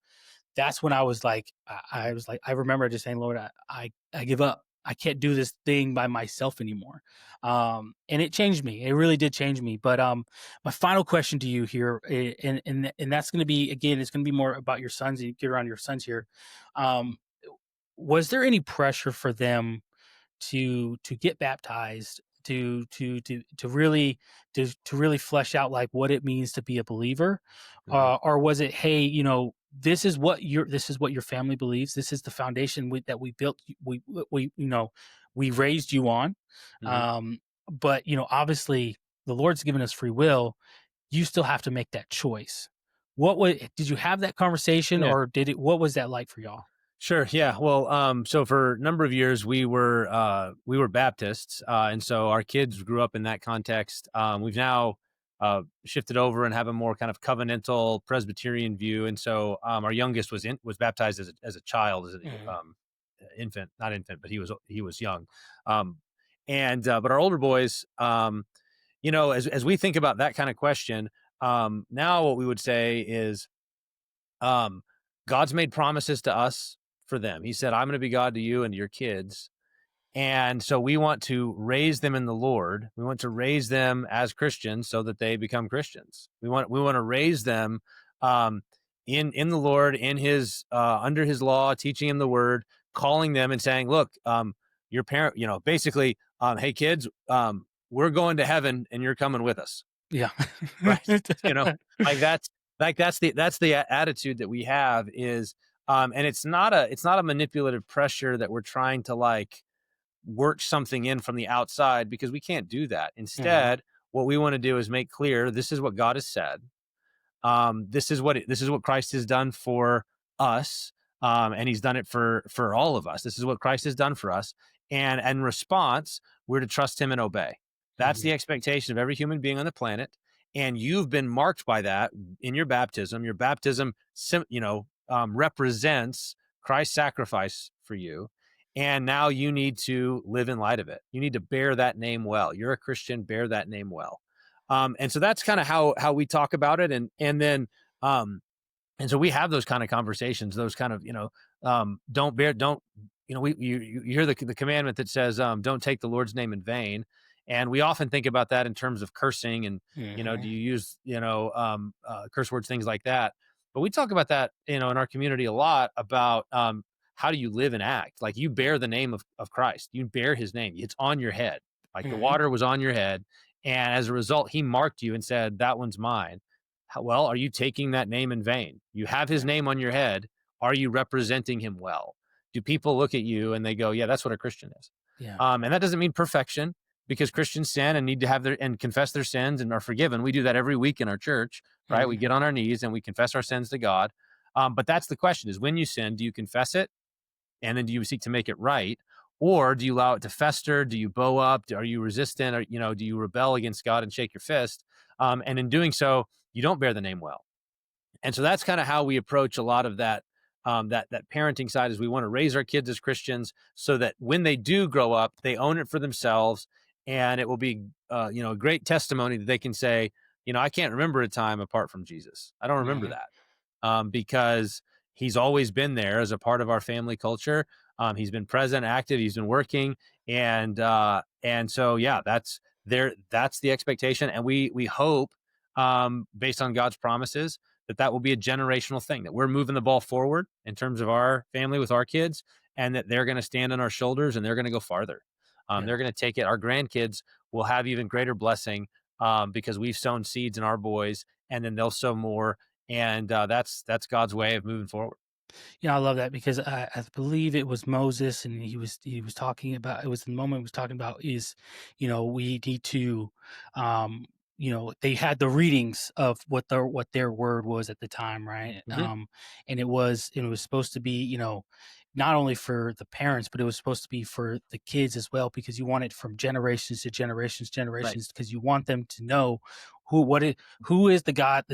That's when I was like, I remember just saying, Lord, I give up. I can't do this thing by myself anymore. And it changed me. It really did change me. But my final question to you here, and that's going to be, again, it's going to be more about your sons, and you get around your sons here. Um, was there any pressure for them to get baptized, to really flesh out like what it means to be a believer, Mhm. or was it, hey, this is what your family believes, this is the foundation that we built, we raised you on, Mhm. um but obviously the Lord's given us free will, you still have to make that choice. Did you have that conversation, Yeah. or what was that like for y'all? Sure. Yeah. Well, so for a number of years we were Baptists, and so our kids grew up in that context. We've now shifted over and have a more kind of covenantal Presbyterian view, and so our youngest was baptized as a child, as an Mhm. infant, not infant, but he was young, um, and but our older boys, as we think about that kind of question, now what we would say is, um, God's made promises to us for them. He said, "I'm going to be God to you and to your kids." And so we want to raise them in the Lord. We want to raise them as Christians so that they become Christians. We want to raise them um, in the Lord, in His under His law, teaching them the Word, calling them and saying, "Look, your parent, basically, hey kids, we're going to heaven, and you're coming with us." Yeah. Right? You know, like that's the attitude that we have is, and it's not a manipulative pressure that we're trying to like work something in from the outside, because we can't do that. Mhm. Instead, what we want to do is make clear this is what God has said. This is what Christ has done for us, and He's done it for all of us. This is what Christ has done for us, and in response, we're to trust Him and obey. That's the Mhm. expectation of every human being on the planet, and you've been marked by that in your baptism. Your baptism, represents Christ's sacrifice for you, and now you need to live in light of it. You need to bear that name well. You're a Christian, bear that name well. And so that's kind of how we talk about it, um, and so we have those kind of conversations, those kind of don't you hear the commandment that says don't take the Lord's name in vain, and we often think about that in terms of cursing and do Mhm. you use curse words, things like that, but we talk about that in our community a lot about how do you live and act like you bear the name of Christ, you bear His name, it's on your head, like the Mhm. water was on your head, and as a result, He marked you and said, that one's mine. Well, are you taking that name in vain? You have His Yeah. name on your head. Are you representing Him well? Do people look at you and they go, yeah, that's what a Christian is? Yeah. And that doesn't mean perfection, because Christians sin and need to have and confess their sins and are forgiven. We do that every week in our church, right? We Mhm. get on our knees and we confess our sins to God. But that's the question: is when you sin, do you confess it and then do you seek to make it right, or do you allow it to fester? Do you bow up? Are you resistant? Or do you rebel against God and shake your fist? And in doing so, you don't bear the name well. And so that's kind of how we approach a lot of that. That parenting side is we want to raise our kids as Christians so that when they do grow up, they own it for themselves, and it will be a great testimony that they can say, I can't remember a time apart from Jesus. I don't remember Mhm. that, because He's always been there as a part of our family culture. He's been present, active. He's been working, and so yeah, that's there. That's the expectation, and we hope, based on God's promises, that will be a generational thing. That we're moving the ball forward in terms of our family with our kids, and that they're going to stand on our shoulders and they're going to go farther. Yeah. They're going to take it. Our grandkids will have even greater blessing, because we've sown seeds in our boys, and then they'll sow more, and that's God's way of moving forward. Yeah, I love that because I believe it was Moses, and he was talking about, it was the moment he was talking about is, we need to, um, they had the readings of what their word was at the time, right? Hmm. And it was supposed to be, not only for the parents, but it was supposed to be for the kids as well, because you want it from generations to generations, Right. generations, because you want them to know who is the God,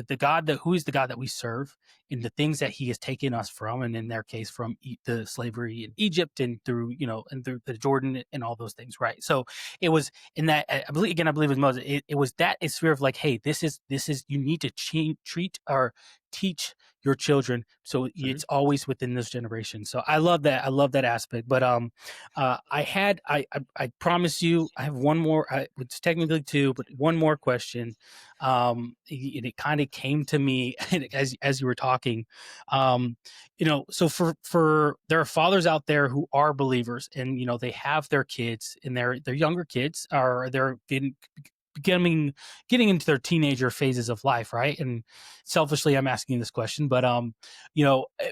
who is the God that we serve, in the things that He has taken us from, and in their case from the slavery in Egypt, and through the Jordan and all those things, right? So it was in that, I believe it was Moses. It was that sphere of like, hey, this is you need to treat or teach your children, so Hmm. it's always within this generation. So I love that aspect. But I promise you, I have one more. It's technically two, but one more question. It kind of came to me as you were talking. So for there are fathers out there who are believers, and they have their kids, and their younger kids are they're getting getting into their teenager phases of life, right? And selfishly, I'm asking this question, but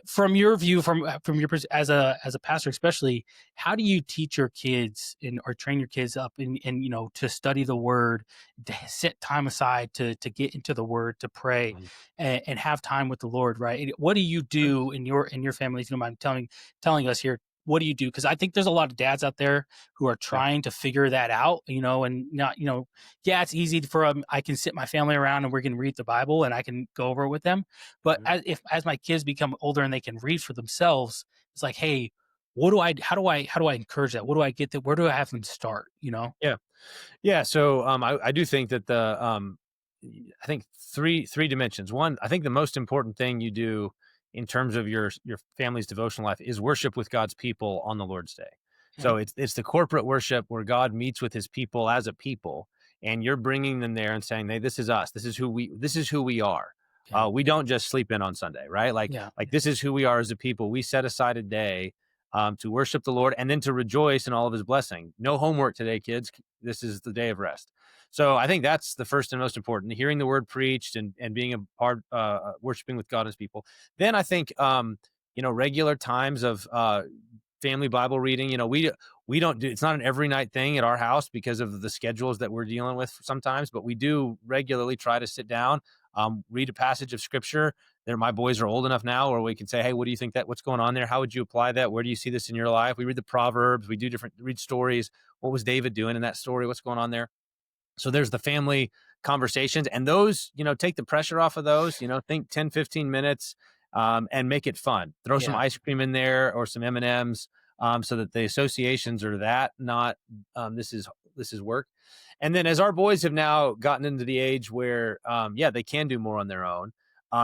from your view, from your as a pastor, especially, how do you teach your kids or train your kids up in to study the Word, to set time aside to get into the Word, to pray, Hmm. and have time with the Lord, right? What do you Sure. do in your family? If you don't mind telling us here, what do you do? Because I think there's a lot of dads out there who are Yeah. trying to figure that out, and not, yeah, it's easy for I can sit my family around and we can read the Bible and I can go over it with them. But Hmm. as my kids become older and they can read for themselves, it's like, hey, how do I encourage that? What do I get that? Where do I have them start? Yeah. Yeah. So I do think that I think three dimensions. One, I think the most important thing you do in terms of your family's devotional life is worship with God's people on the Lord's Day. Yeah. So it's the corporate worship where God meets with his people as a people, and you're bringing them there and saying, "Hey, this is us. This is who we are." Yeah. We don't just sleep in on Sunday, right? Yeah. Like this is who we are as a people. We set aside a day to worship the Lord and then to rejoice in all of his blessing. No homework today, kids. This is the day of rest. So I think that's the first and most important, hearing the word preached and being a part, worshiping with God and his people. Then I think, regular times of family Bible reading, we don't do, it's not an every night thing at our house because of the schedules that we're dealing with sometimes, but we do regularly try to sit down, read a passage of scripture. My boys are old enough now where we can say, "Hey, what do you think what's going on there? How would you apply that? Where do you see this in your life?" We read the Proverbs, we read stories. What was David doing in that story? What's going on there? So there's the family conversations, and those, take the pressure off of those, think 10, 15 minutes, and make it fun. Throw some Yeah. ice cream in there or some M&Ms, so that the associations are that, not, this is work. And then as our boys have now gotten into the age where, they can do more on their own.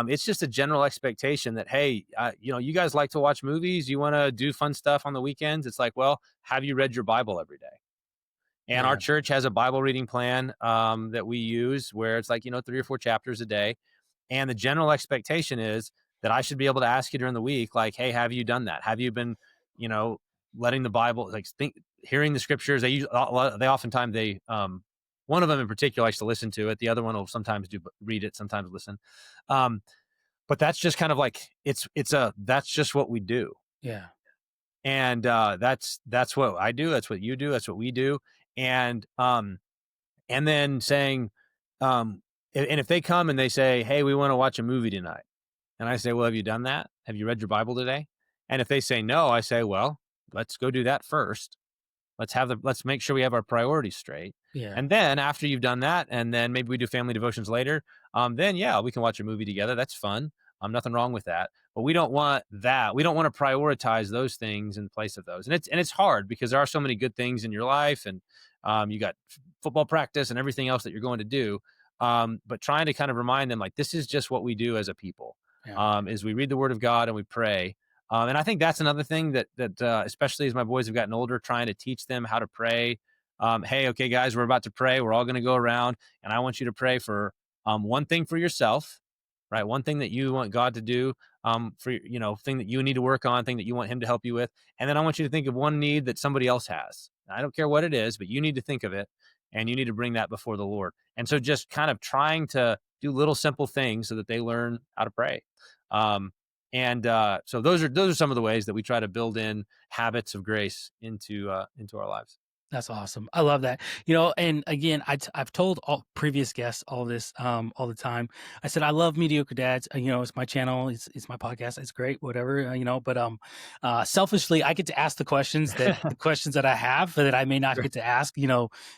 It's just a general expectation that, hey, you guys like to watch movies. You want to do fun stuff on the weekends. It's like, well, have you read your Bible every day? And our Yeah. church has a Bible reading plan, that we use where it's like, 3 or 4 chapters a day. And the general expectation is that I should be able to ask you during the week, like, "Hey, have you done that? Have you been, you know, letting the Bible, like, hearing the scriptures?" They oftentimes, one of them in particular likes to listen to it. The other one will sometimes read it, sometimes listen. Um, but that's just kind of like, that's just what we do. Yeah. And that's what I do. That's what you do. That's what we do. And and then saying, and if they come and they say, "Hey, we want to watch a movie tonight," and I say, "Well, have you done that? Have you read your Bible today?" And if they say no, I say, "Well, let's go do that first. Let's make sure we have our priorities straight. Yeah. And then after you've done that, and then maybe we do family devotions later, then yeah, we can watch a movie together. That's fun. Nothing wrong with that. But we don't want that. We don't want to prioritize those things in place of those. And it's hard because there are so many good things in your life, and you got football practice and everything else that you're going to do. But trying to kind of remind them, like, this is just what we do as a people. Yeah. Is we read the Word of God and we pray. And I think that's another thing that especially as my boys have gotten older, trying to teach them how to pray. Hey, okay, guys, we're about to pray. We're all going to go around, and I want you to pray for one thing for yourself, right? One thing that you want God to do, for thing that you need to work on, thing that you want Him to help you with, and then I want you to think of one need that somebody else has. I don't care what it is, but you need to think of it, and you need to bring that before the Lord. And so, just kind of trying to do little simple things so that they learn how to pray. And so those are some of the ways that we try to build in habits of grace into our lives. That's awesome. I love that. And again, I've told all previous guests all this all the time. I said I love mediocre dads. It's my channel, it's my podcast. It's great, whatever. But selfishly, I get to ask the questions that I have that I may not get to ask.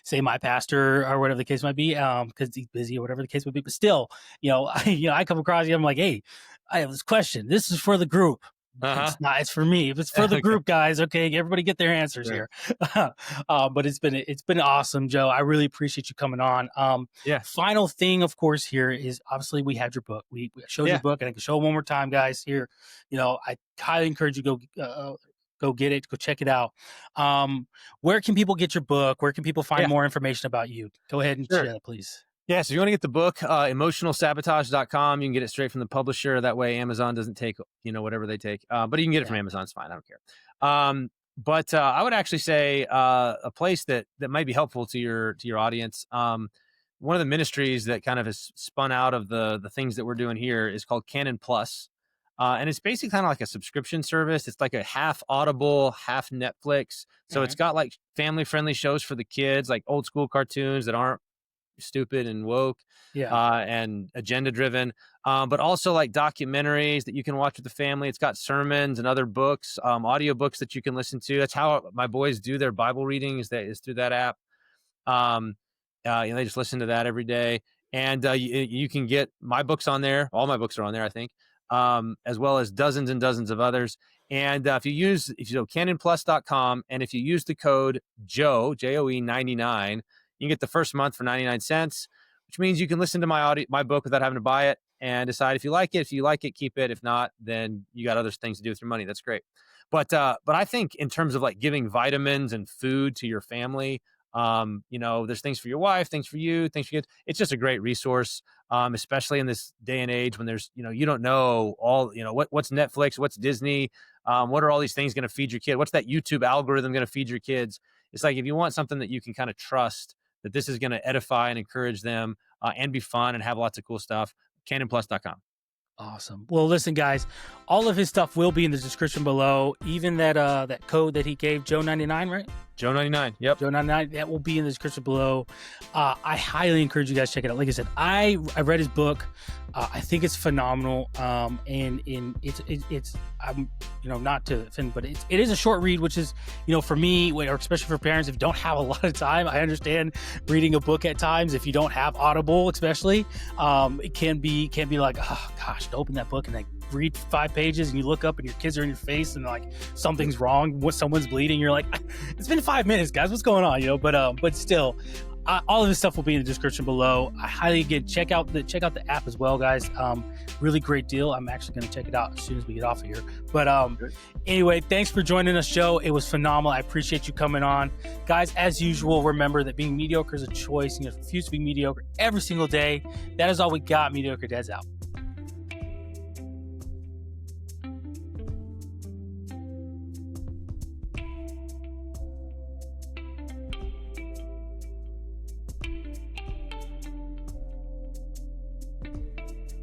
Say my pastor or whatever the case might be, because he's busy or whatever the case would be. But still, I come across you. I'm like, hey, I have this question. This is for the group. Uh-huh. It's not. It's for me. If it's for the Okay. group, guys, okay, everybody get their answers Sure. here. But it's been awesome, Joe. I really appreciate you coming on. Yeah. Final thing, of course, here is obviously we had your book. We showed Yeah. your book, and I can show it one more time, guys. Here, I highly encourage you go get it, go check it out. Where can people get your book? Where can people find Yeah. more information about you? Go ahead and Sure. share that, please. Yeah, so if you want to get the book, emotionalsabotage.com. You can get it straight from the publisher. That way Amazon doesn't take, whatever they take. But you can get it from Amazon. It's fine. I don't care. But I would actually say a place that might be helpful to your audience. One of the ministries that kind of has spun out of the things that we're doing here is called Canon Plus. And it's basically kind of like a subscription service. It's like a half Audible, half Netflix. So it's got like family friendly shows for the kids, like old school cartoons that aren't stupid and woke, and agenda driven, but also like documentaries that you can watch with the family. It's got sermons and other books, audio books that you can listen to. That's how my boys do their Bible reading, is through that app. They just listen to that every day, and you can get my books on there. All my books are on there, I think, as well as dozens and dozens of others. And if you go canonplus.com, and if you use the code Joe, Joe 99, you can get the first month for 99 cents, which means you can listen to my book without having to buy it and decide if you like it. If you like it, keep it. If not, then you got other things to do with your money. That's great. But I think in terms of like giving vitamins and food to your family, there's things for your wife, things for you, things for kids. It's just a great resource, especially in this day and age when there's, you don't know all, what's Netflix, what's Disney, what are all these things going to feed your kid? What's that YouTube algorithm going to feed your kids? It's like, if you want something that you can kind of trust that this is going to edify and encourage them and be fun and have lots of cool stuff, canonplus.com. Awesome. Well, listen, guys, all of his stuff will be in the description below. Even that code that he gave, Joe99, right? Joe99. Yep. Joe99, that will be in the description below. I highly encourage you guys to check it out. Like I said, I read his book. I think it's phenomenal. And it's not to offend, but it is a short read, which is, for me, or especially for parents, if you don't have a lot of time, I understand reading a book at times. If you don't have Audible, especially, it can be like, oh gosh, to open that book and like read 5 pages and you look up and your kids are in your face and like something's wrong, someone's bleeding. You're like, it's been 5 minutes, guys, what's going on? But still, all of this stuff will be in the description below. I highly check out the app as well, guys. Really great deal. I'm actually going to check it out as soon as we get off of here. But anyway, thanks for joining us, Joe. It was phenomenal. I appreciate you coming on, guys. As usual, remember that being mediocre is a choice, and you refuse to be mediocre every single day. That is all we got. Mediocre Dads out.